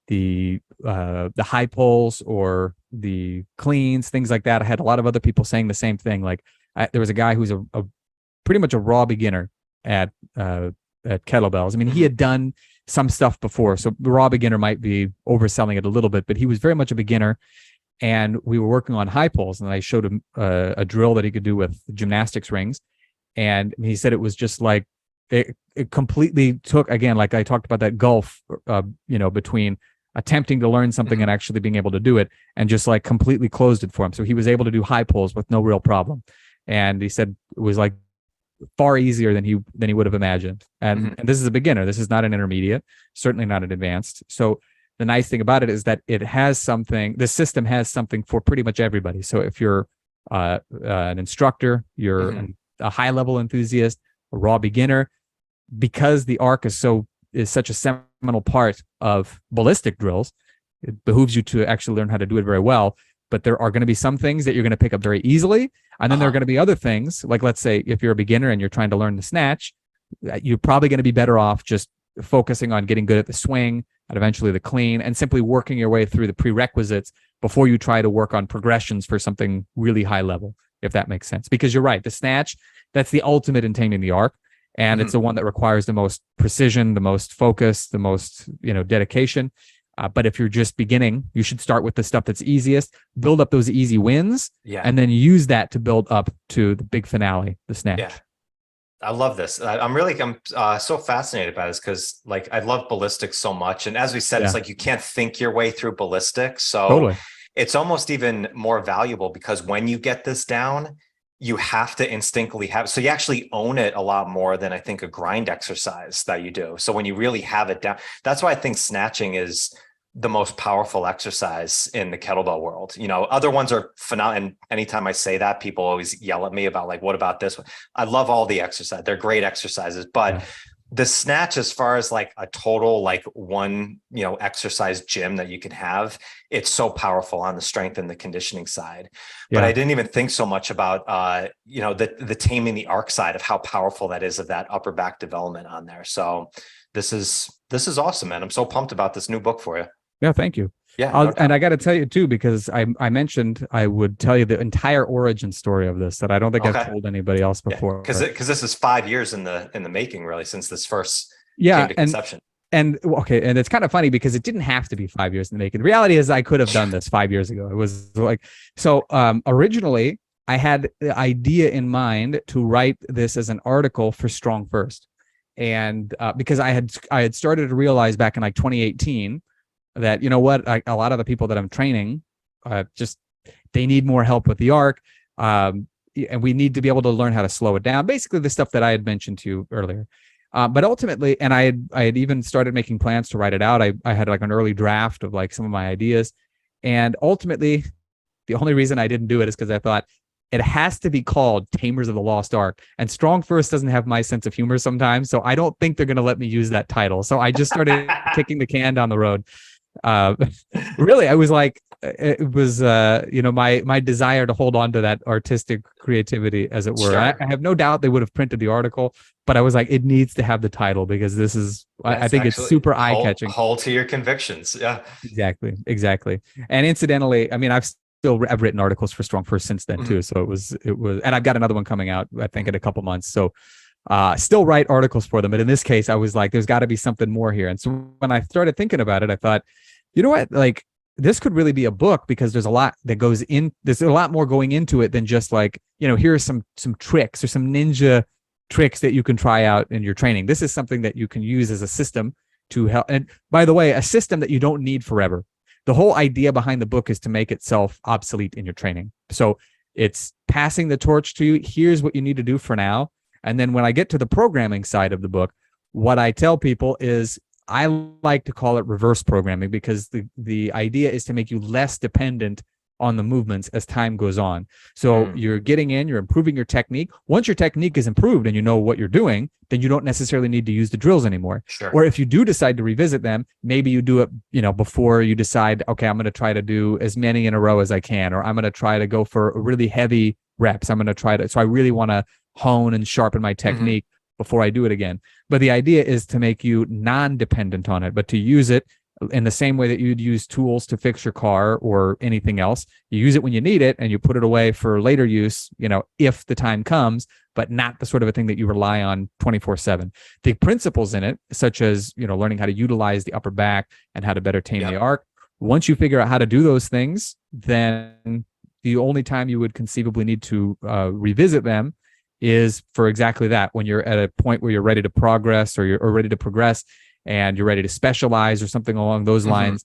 the high pulls or the cleans, things like that. I had a lot of other people saying the same thing. Like there was a guy who's a pretty much a raw beginner at kettlebells. I mean, he had done some stuff before, so the raw beginner might be overselling it a little bit, but he was very much a beginner. And we were working on high pulls, and I showed him a drill that he could do with gymnastics rings. And he said it was just like it completely took, again, like I talked about that gulf, between attempting to learn something and actually being able to do it, and just like completely closed it for him. So he was able to do high pulls with no real problem. And he said it was like far easier than he would have imagined. And this is a beginner. This is not an intermediate, certainly not an advanced. So the nice thing about it is that the system has something for pretty much everybody. So if you're an instructor, you're a high level enthusiast, a raw beginner, because the arc is such a seminal part of ballistic drills, it behooves you to actually learn how to do it very well. But there are going to be some things that you're going to pick up very easily. And then there are going to be other things, like let's say if you're a beginner and you're trying to learn the snatch, you're probably going to be better off just focusing on getting good at the swing and eventually the clean, and simply working your way through the prerequisites before you try to work on progressions for something really high level, if that makes sense. Because you're right, the snatch, that's the ultimate in taming the arc. And it's the one that requires the most precision, the most focus, the most, dedication. But if you're just beginning, you should start with the stuff that's easiest, build up those easy wins, and then use that to build up to the big finale, the snatch. Yeah. I love this. I'm so fascinated by this, because like I love ballistics so much. And as we said, it's like you can't think your way through ballistics. So it's almost even more valuable, because when you get this down, you have to instinctively have, so you actually own it a lot more than I think a grind exercise that you do. So when you really have it down, that's why I think snatching is the most powerful exercise in the kettlebell world. You know, other ones are phenomenal. And anytime I say that, people always yell at me about like, what about this one? I love all the exercise. They're great exercises, but the snatch, as far as like a total, like one, you know, exercise gym that you can have, it's so powerful on the strength and the conditioning side. But I didn't even think so much about, you know, the taming the arc side of how powerful that is, of that upper back development on there. So this is awesome, man. I'm so pumped about this new book for you. Yeah, thank you. Yeah, and I got to tell you too, because I mentioned I would tell you the entire origin story of this that I don't think I've told anybody else before. Because this is 5 years in the making, really, since this first came to conception. And it's kind of funny because it didn't have to be 5 years in the making. The reality is I could have done this 5 years ago. It was like, so originally I had the idea in mind to write this as an article for StrongFirst, and because I had started to realize back in like 2018 that, you know what, a lot of the people that I'm training, just they need more help with the arc, and we need to be able to learn how to slow it down. Basically, the stuff that I had mentioned to you earlier. But ultimately, and I had even started making plans to write it out. I had like an early draft of like some of my ideas, and ultimately, the only reason I didn't do it is because I thought it has to be called Tamers of the Lost Ark, and StrongFirst doesn't have my sense of humor sometimes, so I don't think they're going to let me use that title. So I just started kicking the can down the road. Really, I was like, it was you know, my desire to hold on to that artistic creativity, as it were. Sure. I have no doubt they would have printed the article, but I was like, it needs to have the title because this is, I think it's super eye-catching. Hold to your convictions. Yeah, exactly. And incidentally, I mean, I've written articles for StrongFirst since then too. So it was, and I've got another one coming out, I think, in a couple months. So still write articles for them. But in this case, I was like, there's got to be something more here. And so when I started thinking about it, I thought, you know what, like this could really be a book, because there's a lot that goes in. There's a lot more going into it than just like, you know, here are some tricks or some ninja tricks that you can try out in your training. This is something that you can use as a system to help. And by the way, a system that you don't need forever. The whole idea behind the book is to make itself obsolete in your training. So it's passing the torch to you. Here's what you need to do for now. And then when I get to the programming side of the book, what I tell people is I like to call it reverse programming, because the idea is to make you less dependent on the movements as time goes on. So you're getting in, you're improving your technique. Once your technique is improved and you know what you're doing, then you don't necessarily need to use the drills anymore. Sure. Or if you do decide to revisit them, maybe you do it, you know, before you decide, okay, I'm going to try to do as many in a row as I can, or I'm going to try to go for really heavy reps. I'm going to try to, so I really want to hone and sharpen my technique before I do it again. But the idea is to make you non-dependent on it, but to use it in the same way that you'd use tools to fix your car or anything else. You use it when you need it and you put it away for later use, you know, if the time comes, but not the sort of a thing that you rely on 24/7. The principles in it, such as, you know, learning how to utilize the upper back and how to better tame the arc. Once you figure out how to do those things, then the only time you would conceivably need to revisit them is for exactly that, when you're at a point where you're ready to progress, or you're ready to progress and you're ready to specialize or something along those lines.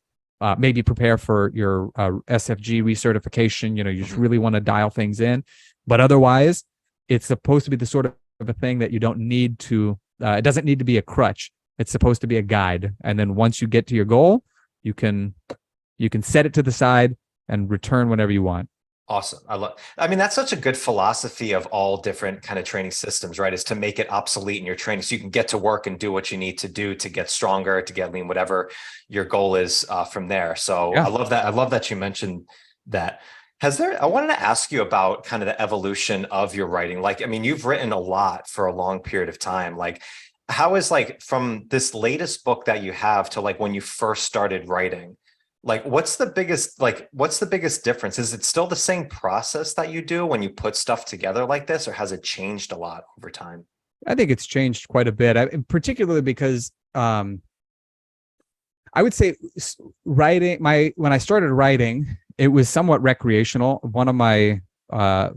Maybe prepare for your SFG recertification. You know, you just really want to dial things in. But otherwise, it's supposed to be the sort of a thing that you don't need to, it doesn't need to be a crutch. It's supposed to be a guide. And then once you get to your goal, you can set it to the side and return whenever you want. Awesome. I mean, that's such a good philosophy of all different kind of training systems, right? Is to make it obsolete in your training so you can get to work and do what you need to do to get stronger, to get lean, whatever your goal is from there. So I love that. I love that you mentioned that. I wanted to ask you about kind of the evolution of your writing. Like, I mean, you've written a lot for a long period of time. Like, how is, like, from this latest book that you have to like when you first started writing, like, what's the biggest difference? Is it still the same process that you do when you put stuff together like this, or has it changed a lot over time? I think it's changed quite a bit, particularly because I would say when I started writing, it was somewhat recreational. One of my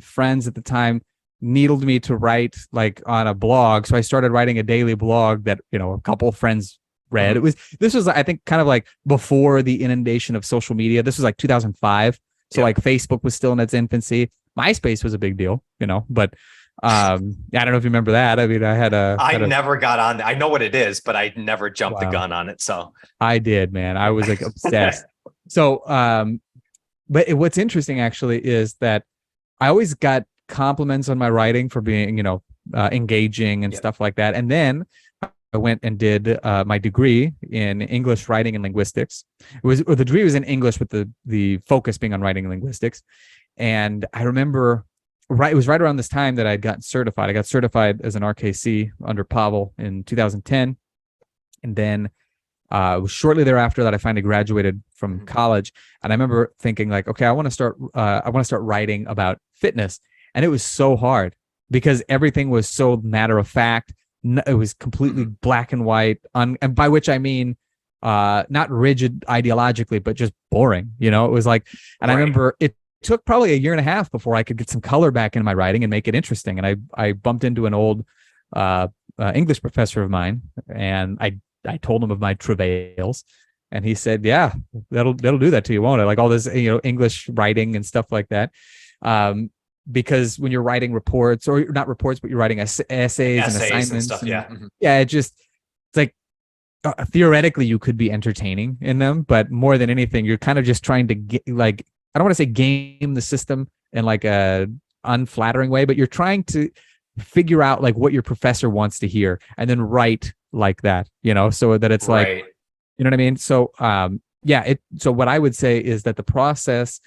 friends at the time needled me to write like on a blog. So I started writing a daily blog that, you know, a couple of friends read. This was, I think, kind of like before the inundation of social media. This was like 2005. So like Facebook was still in its infancy. MySpace was a big deal, you know, but I don't know if you remember that. I mean, I never got on. I know what it is, but I never jumped the wow. gun on it. So I did, man. I was like obsessed. So, but what's interesting actually is that I always got compliments on my writing for being, engaging and stuff like that. And then I went and did my degree in English writing and linguistics. The degree was in English with the focus being on writing and linguistics. And I remember it was right around this time that I'd gotten certified. I got certified as an RKC under Pavel in 2010. And then it was shortly thereafter that I finally graduated from college. And I remember thinking like, okay, I want to start writing about fitness. And it was so hard because everything was so matter of fact. It was completely black and white, and by which I mean not rigid ideologically, but just boring. It was like, and I remember it took probably a year and a half before I could get some color back in my writing and make it interesting. And I bumped into an old English professor of mine, and I told him of my travails, and he said, "Yeah, that'll do that to you, won't it? Like all this, English writing and stuff like that." Because when you're writing reports, or not reports, but you're writing essays and assignments and stuff, it's like theoretically you could be entertaining in them, but more than anything, you're kind of just trying to get, like, I don't want to say game the system in like a unflattering way, but you're trying to figure out like what your professor wants to hear and then write like that, so that it's like, you know what I mean? So, so what I would say is that the process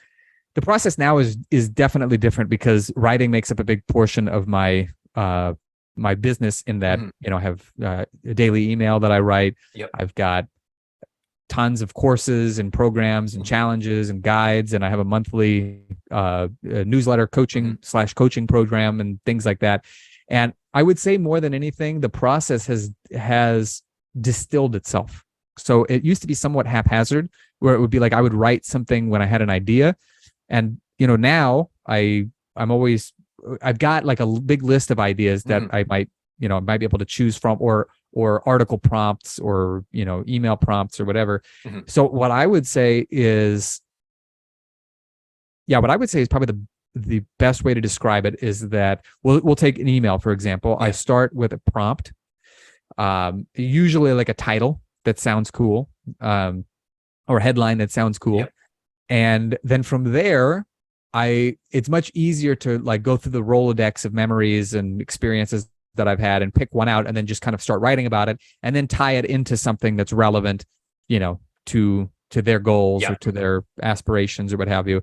now is definitely different because writing makes up a big portion of my my business in that, I have a daily email that I write. I've got tons of courses and programs and challenges and guides, and I have a monthly newsletter coaching program and things like that. And I would say more than anything, the process has distilled itself. So it used to be somewhat haphazard, where it would be like I would write something when I had an idea, and now I've got like a big list of ideas that I might be able to choose from, or article prompts, or email prompts, or whatever. So what I would say is probably the best way to describe it is that we'll take an email, for example. I start with a prompt, usually like a title that sounds cool, or a headline that sounds cool. And then from there, it's much easier to like go through the Rolodex of memories and experiences that I've had and pick one out and then just kind of start writing about it and then tie it into something that's relevant, to their goals or to their aspirations or what have you.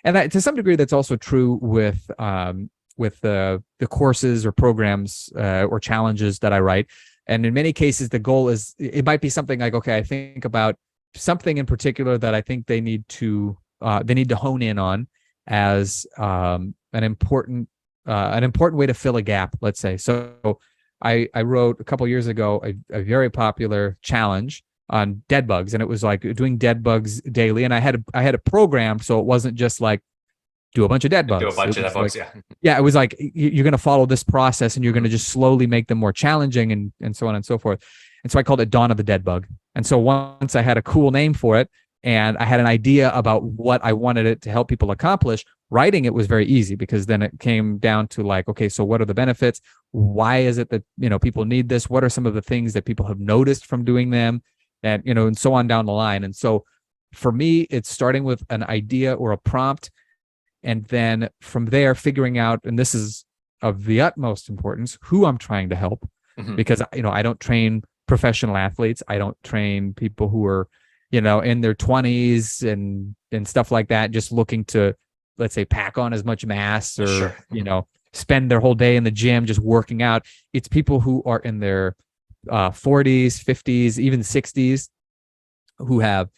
And that, to some degree, that's also true with the courses or programs or challenges that I write. And in many cases, the goal is, it might be something like, okay, I think about something in particular that I think they need to hone in on as an important way to fill a gap, let's say. So I wrote a couple of years ago a very popular challenge on dead bugs, and it was like doing dead bugs daily. And I had a program, so it wasn't just like do a bunch of dead bugs. Do a bunch of dead bugs, yeah. It was like you're going to follow this process, and you're going to just slowly make them more challenging, and so on and so forth. And so I called it Dawn of the Dead Bug. And so once I had a cool name for it, and I had an idea about what I wanted it to help people accomplish, writing it was very easy, because then it came down to like, okay, so what are the benefits? Why is it that, people need this? What are some of the things that people have noticed from doing them? And, and so on down the line. And so for me, it's starting with an idea or a prompt, and then from there figuring out, and this is of the utmost importance, who I'm trying to help, because, I don't train professional athletes. I don't train people who are, in their 20s and stuff like that, just looking to, let's say, pack on as much mass, or, spend their whole day in the gym just working out. It's people who are in their 40s, 50s, even 60s, who have,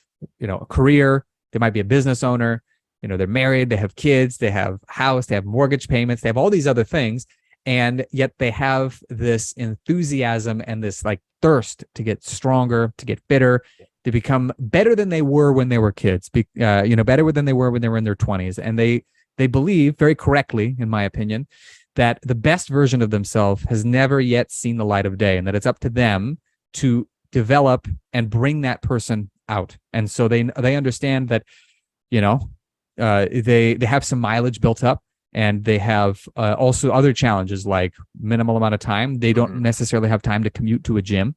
a career. They might be a business owner. They're married, they have kids, they have a house, they have mortgage payments, they have all these other things. And yet they have this enthusiasm and this like thirst to get stronger, to get fitter, to become better than they were when they were kids, better than they were when they were in their 20s. And they believe, very correctly, in my opinion, that the best version of themselves has never yet seen the light of day, and that it's up to them to develop and bring that person out. And so they understand that, they have some mileage built up, and they have also other challenges like minimal amount of time. They don't necessarily have time to commute to a gym.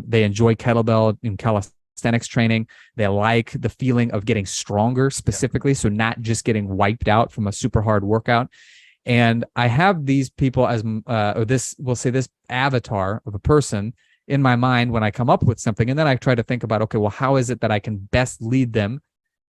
They enjoy kettlebell and calisthenics training. They like the feeling of getting stronger specifically, so not just getting wiped out from a super hard workout. And I have these people as this avatar of a person in my mind when I come up with something, and then I try to think about, okay, well, how is it that I can best lead them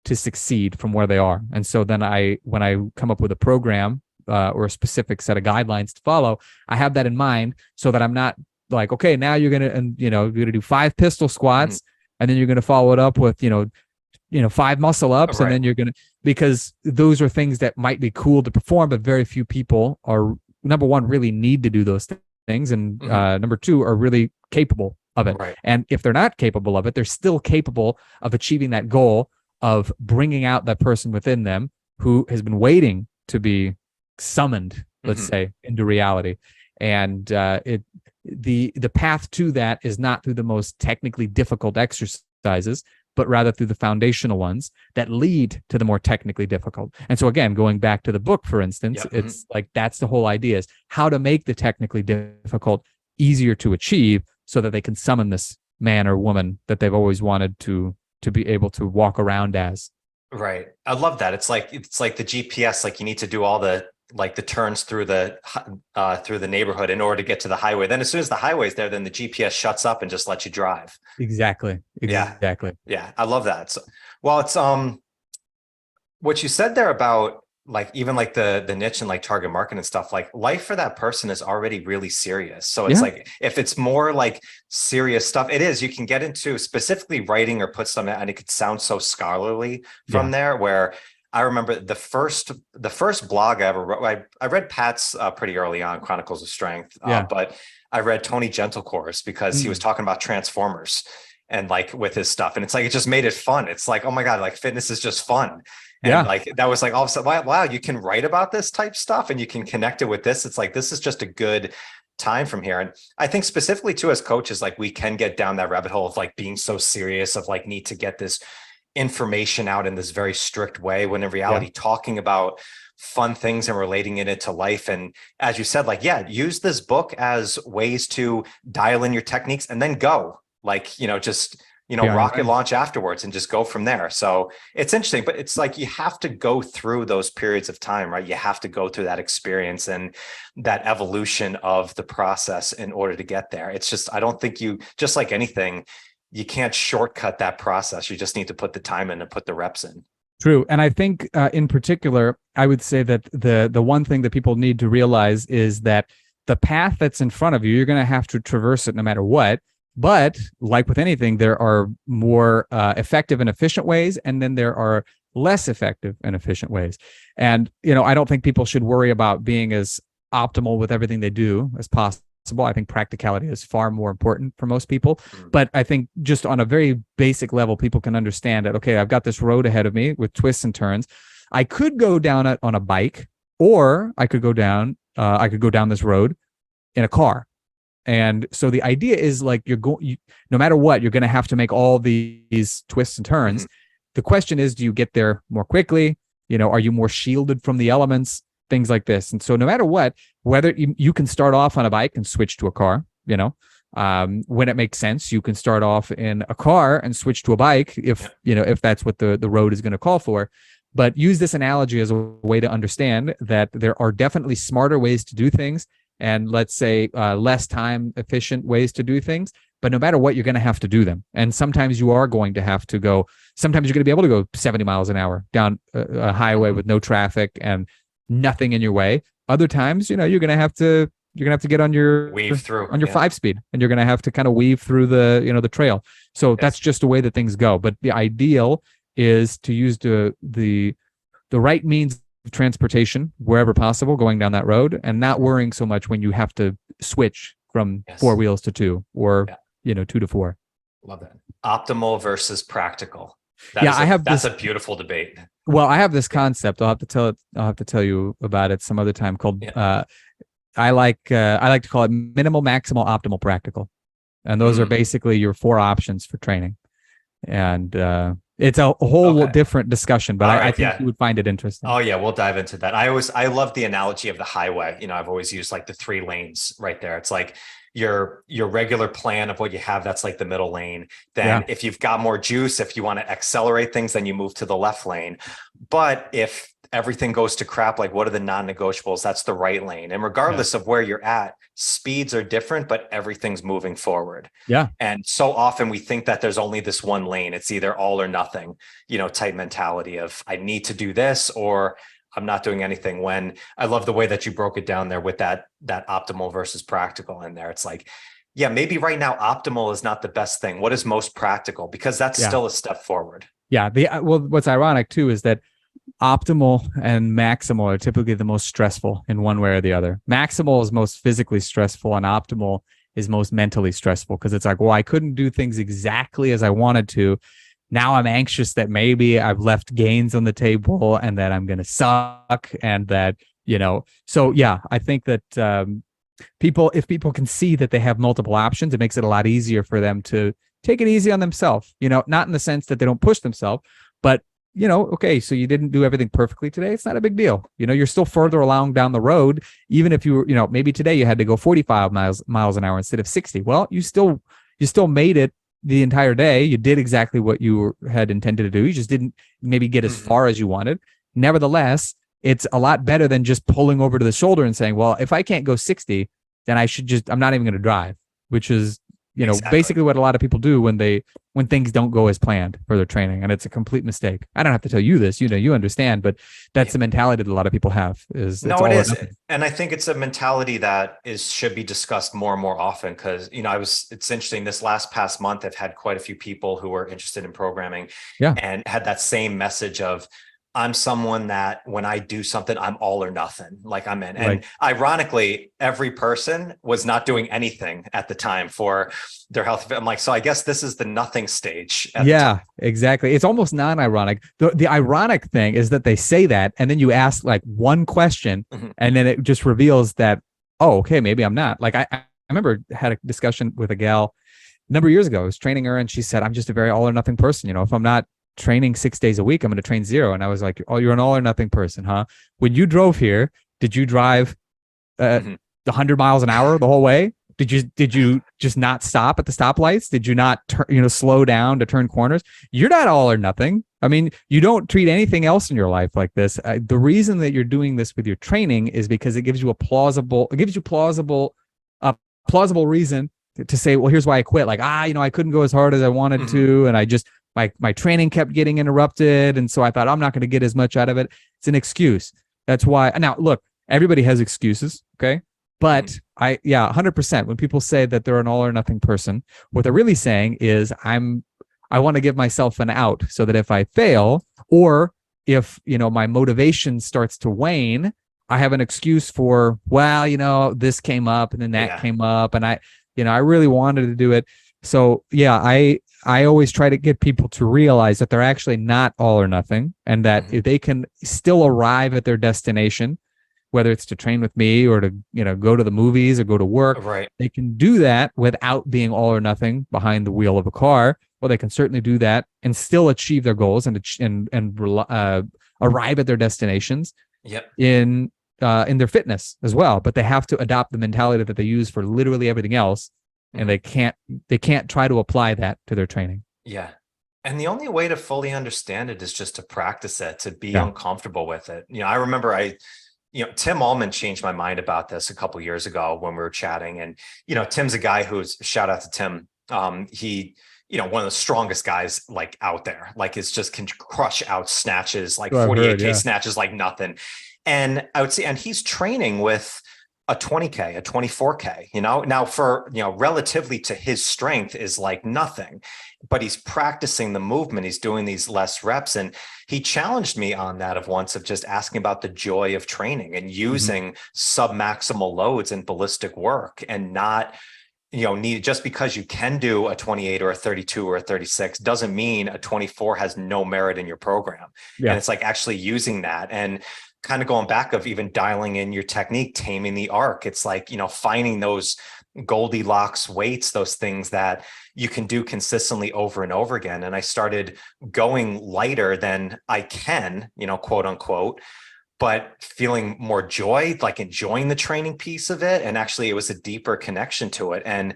to succeed from where they are? And so then when I come up with a program or a specific set of guidelines to follow, I have that in mind so that I'm not like, okay, now you're gonna do 5 pistol squats, and then you're gonna follow it up with 5 muscle ups, and then you're gonna, because those are things that might be cool to perform, but very few people are, number one, really need to do those things, and number two, are really capable of it. Right. And if they're not capable of it, they're still capable of achieving that goal of bringing out that person within them who has been waiting to be summoned, let's say, into reality. And the path to that is not through the most technically difficult exercises, but rather through the foundational ones that lead to the more technically difficult. And so again, going back to the book, for instance, it's like, that's the whole idea, is how to make the technically difficult easier to achieve so that they can summon this man or woman that they've always wanted to be able to walk around as. Right. I love that. It's like the GPS, like you need to do all the turns through the neighborhood in order to get to the highway. Then as soon as the highway's there, then the GPS shuts up and just lets you drive. Exactly. Yeah. I love that. So, well, it's what you said there about like even like the niche and like target market and stuff, like life for that person is already really serious. So it's like, if it's more like serious stuff, it is, you can get into specifically writing or put something, and it could sound so scholarly from there, where I remember the first blog I ever wrote, I read Pat's pretty early on, Chronicles of Strength, but I read Tony Gentilcore's because he was talking about Transformers and like with his stuff. And it's like, it just made it fun. It's like, oh my God, like fitness is just fun. And like, that was like, all of a sudden, wow, you can write about this type stuff and you can connect it with this. It's like, this is just a good time from here. And I think specifically too, as coaches, like we can get down that rabbit hole of like being so serious, of like need to get this information out in this very strict way, when in reality, talking about fun things and relating it to life. And as you said, like, use this book as ways to dial in your techniques and then go like, rocket launch afterwards and just go from there. So it's interesting, but it's like, you have to go through those periods of time, right? You have to go through that experience and that evolution of the process in order to get there. It's just, I don't think just like anything, you can't shortcut that process. You just need to put the time in and put the reps in. True. And I think in particular, I would say that the one thing that people need to realize is that the path that's in front of you, you're going to have to traverse it no matter what. But like with anything, there are more effective and efficient ways, and then there are less effective and efficient ways. And, I don't think people should worry about being as optimal with everything they do as possible. I think practicality is far more important for most people. But I think just on a very basic level, people can understand that, okay, I've got this road ahead of me with twists and turns. I could go down it on a bike, or I could go down this road in a car. And so the idea is like, no matter what, you're going to have to make all these twists and turns. The question is, do you get there more quickly? Are you more shielded from the elements? Things like this. And so no matter what, whether you can start off on a bike and switch to a car, when it makes sense, you can start off in a car and switch to a bike if that's what the road is going to call for. But use this analogy as a way to understand that there are definitely smarter ways to do things, and let's say less time efficient ways to do things. But no matter what, you're going to have to do them. And sometimes you are going to have to go, sometimes you're going to be able to go 70 miles an hour down a highway with no traffic and nothing in your way. Other times, you're going to have to get on your 5-speed, and you're going to have to kind of weave through the trail. So that's just the way that things go. But the ideal is to use the right means of transportation wherever possible, going down that road, and not worrying so much when you have to switch from 4 wheels to 2 or 2 to 4. Love that. Optimal versus practical. That's a beautiful debate. Well, I have this concept. I'll have to tell you about it some other time. Called I like to call it minimal, maximal, optimal, practical, and those are basically your 4 options for training. And It's a whole Okay. different discussion, but All I right. think Yeah. you would find it interesting. Oh yeah, we'll dive into that. I love the analogy of the highway. I've always used like the 3 lanes right there. It's like your regular plan of what you have, that's like the middle lane. Yeah. Then if you've got more juice, if you want to accelerate things, then you move to the left lane. But if everything goes to crap, like what are the non-negotiables? That's the right lane. And Yeah. regardless of where you're at, speeds are different, but everything's moving forward. Yeah. And so often we think that there's only this one lane. It's either all or nothing, type mentality of I need to do this or I'm not doing anything. When I love the way that you broke it down there with that optimal versus practical in there. It's like, yeah, maybe right now optimal is not the best thing. What is most practical? Because that's Yeah. still a step forward. Yeah. Well, what's ironic too is that optimal and maximal are typically the most stressful in one way or the other. Maximal is most physically stressful, and optimal is most mentally stressful because it's like, well, I couldn't do things exactly as I wanted to. Now I'm anxious that maybe I've left gains on the table and that I'm going to suck, and that, so yeah, I think that if people can see that they have multiple options, it makes it a lot easier for them to take it easy on themselves, not in the sense that they don't push themselves, but okay, so you didn't do everything perfectly today. It's not a big deal. You're still further along down the road, even if you were, maybe today you had to go 45 miles an hour instead of 60. Well, you still made it the entire day. You did exactly what you had intended to do. You just didn't maybe get as far as you wanted. Nevertheless, it's a lot better than just pulling over to the shoulder and saying, well, if I can't go 60, then I'm not even going to drive, which is, Exactly. basically what a lot of people do when things don't go as planned for their training. And it's a complete mistake. I don't have to tell you this, you understand, but that's the mentality that a lot of people have No, it is. And I think it's a mentality that should be discussed more and more often because, it's interesting. This past month, I've had quite a few people who were interested in programming and had that same message of, I'm someone that when I do something, I'm all or nothing, like I'm in. And ironically, every person was not doing anything at the time for their health. I'm like, so I guess this is the nothing stage. Yeah, exactly. It's almost non-ironic. The ironic thing is that they say that, and then you ask like one question, and then it just reveals that, oh, okay, maybe I'm not. Like I remember had a discussion with a gal a number of years ago. I was training her, and she said, I'm just a very all or nothing person. If I'm not training 6 days a week, I'm going to train 0. And I was like, oh, you're an all or nothing person, huh? When you drove here, did you drive 100 miles an hour the whole way? Did you just not stop at the stoplights? Did you not slow down to turn corners? You're not all or nothing. I mean, you don't treat anything else in your life like this. The reason that you're doing this with your training is because it gives you plausible reason to say, well, here's why I quit. Like, I couldn't go as hard as I wanted to, and I just my training kept getting interrupted. And so I thought, I'm not going to get as much out of it. It's an excuse. That's why. Now, look, everybody has excuses. Okay. But 100%. When people say that they're an all or nothing person, what they're really saying is I want to give myself an out so that if I fail, or if, my motivation starts to wane, I have an excuse for, well, this came up and then that came up, and I really wanted to do it. So I always try to get people to realize that they're actually not all or nothing, and that if they can still arrive at their destination, whether it's to train with me or to, go to the movies or go to work, they can do that without being all or nothing behind the wheel of a car. Well, they can certainly do that and still achieve their goals and arrive at their destinations in their fitness as well. But they have to adopt the mentality that they use for literally everything else. And they can't try to apply that to their training. Yeah. And the only way to fully understand it is just to practice it, to be uncomfortable with it. I remember Tim Allman changed my mind about this a couple of years ago when we were chatting. And, Tim's a guy who's, shout out to Tim. He, one of the strongest guys like out there, like is just can crush out snatches, like 48K snatches, like nothing. And I would say, and he's training with a 20K, a 24K, now for, relatively to his strength is like nothing, but he's practicing the movement. He's doing these less reps. And he challenged me on that of just asking about the joy of training and using sub-maximal loads in ballistic work, and not, just because you can do a 28 or a 32 or a 36 doesn't mean a 24 has no merit in your program. And it's like actually using that and kind of going back of even dialing in your technique, taming the arc. It's like, finding those Goldilocks weights, those things that you can do consistently over and over again. And I started going lighter than I can, quote unquote, but feeling more joy, like enjoying the training piece of it. And actually it was a deeper connection to it. And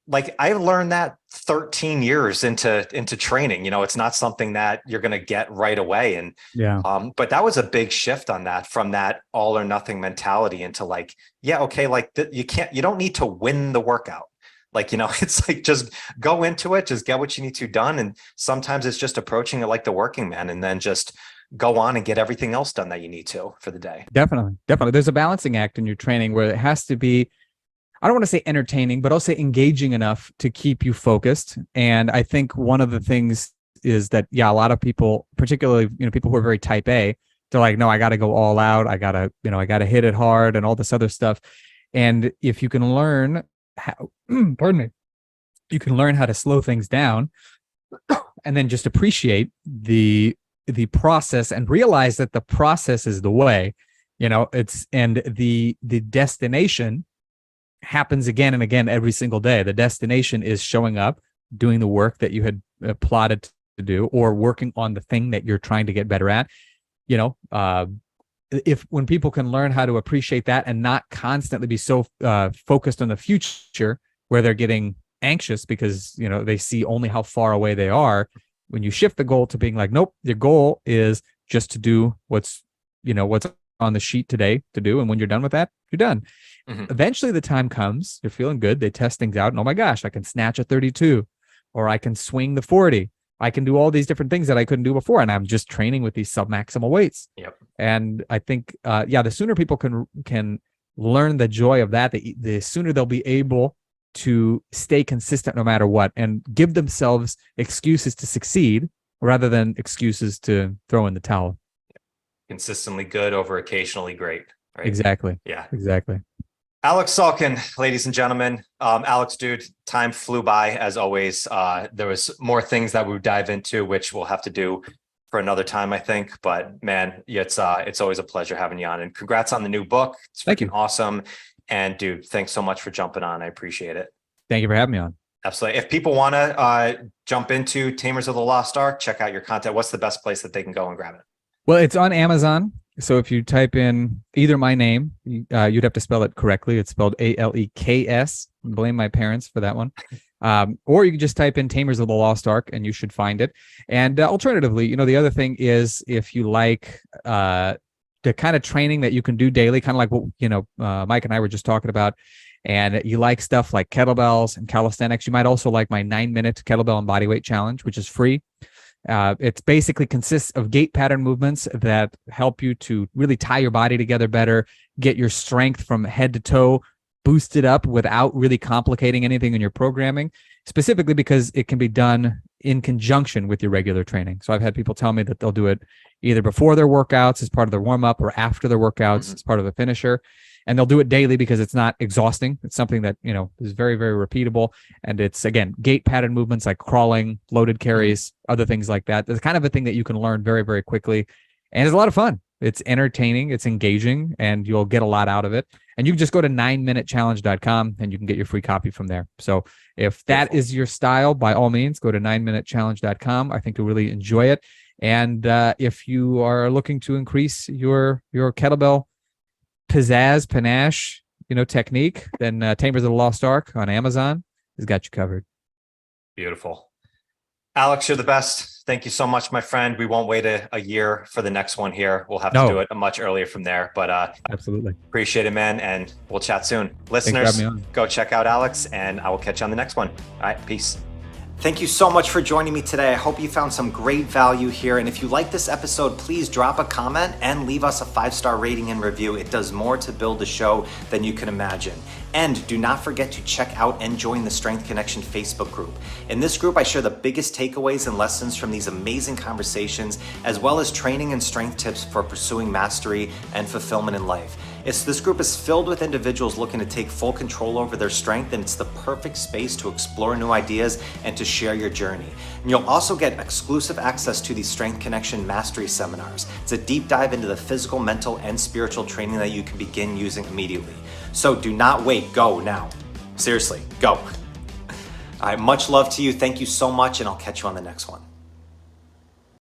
like I learned that 13 years into training, it's not something that you're going to get right away. And but that was a big shift on that, from that all or nothing mentality into like, okay, like you don't need to win the workout. Like, it's like, just go into it, just get what you need to done. And sometimes it's just approaching it like the working man, and then just go on and get everything else done that you need to for the day. Definitely. There's a balancing act in your training where it has to be, I don't want to say entertaining, but I'll say engaging enough to keep you focused. And I think one of the things is that, a lot of people, particularly, people who are very type A, they're like, no, I got to go all out. I got to hit it hard and all this other stuff. And if you can learn how, pardon me, you can learn how to slow things down and then just appreciate the process and realize that the process is the way, and the destination happens again and again every single day. The destination is showing up, doing the work that you had plotted to do, or working on the thing that you're trying to get better at. When people can learn how to appreciate that and not constantly be so focused on the future where they're getting anxious because, they see only how far away they are. When you shift the goal to being like, nope, your goal is just to do what's on the sheet today to do. And when you're done with that, you're done. Mm-hmm. Eventually the time comes, you're feeling good. They test things out. And oh my gosh, I can snatch a 32, or I can swing the 40. I can do all these different things that I couldn't do before. And I'm just training with these submaximal weights. Yep. And I think, the sooner people can learn the joy of that, the sooner they'll be able to stay consistent no matter what, and give themselves excuses to succeed rather than excuses to throw in the towel. Consistently good over occasionally great. Right? Exactly. Yeah, exactly. Aleks Salkin, ladies and gentlemen. Alex, dude, time flew by as always. There was more things that we would dive into, which we'll have to do for another time, I think. But man, it's always a pleasure having you on, and congrats on the new book. It's freaking awesome. And dude, thanks so much for jumping on. I appreciate it. Thank you for having me on. Absolutely. If people want to jump into Tamers of the Lost Ark, check out your content. What's the best place that they can go and grab it? Well, it's on Amazon. So if you type in either my name, you'd have to spell it correctly. It's spelled Aleks. Blame my parents for that one. Or you can just type in Tamers of the Lost Ark and you should find it. And alternatively, the other thing is, if you like the kind of training that you can do daily, kind of like what, Mike and I were just talking about, and you like stuff like kettlebells and calisthenics, you might also like my 9-minute kettlebell and bodyweight challenge, which is free. It basically consists of gait pattern movements that help you to really tie your body together better, get your strength from head to toe boosted up without really complicating anything in your programming, specifically because it can be done in conjunction with your regular training. So I've had people tell me that they'll do it either before their workouts as part of their warm-up, or after their workouts as part of the finisher. And they'll do it daily because it's not exhausting. It's something that, is very, very repeatable. And it's, again, gait pattern movements like crawling, loaded carries, other things like that. It's kind of a thing that you can learn very, very quickly. And it's a lot of fun. It's entertaining, it's engaging, and you'll get a lot out of it. And you can just go to 9minutechallenge.com and you can get your free copy from there. So if that is your style, by all means, go to 9minutechallenge.com. I think you'll really enjoy it. And if you are looking to increase your kettlebell panache, technique, then Tamers of the Lost Ark on Amazon has got you covered. Beautiful. Alex, you're the best. Thank you so much, my friend. We won't wait a year for the next one here. We'll have to do it much earlier from there, but absolutely appreciate it, man. And we'll chat soon. Listeners, go check out Alex, and I will catch you on the next one. All right. Peace. Thank you so much for joining me today. I hope you found some great value here. And if you like this episode, please drop a comment and leave us a 5-star rating and review. It does more to build the show than you can imagine. And do not forget to check out and join the Strength Connection Facebook group. In this group, I share the biggest takeaways and lessons from these amazing conversations, as well as training and strength tips for pursuing mastery and fulfillment in life. This group is filled with individuals looking to take full control over their strength, and it's the perfect space to explore new ideas and to share your journey. And you'll also get exclusive access to these Strength Connection Mastery Seminars. It's a deep dive into the physical, mental, and spiritual training that you can begin using immediately. So do not wait, go now. Seriously, go. All right, much love to you. Thank you so much, and I'll catch you on the next one.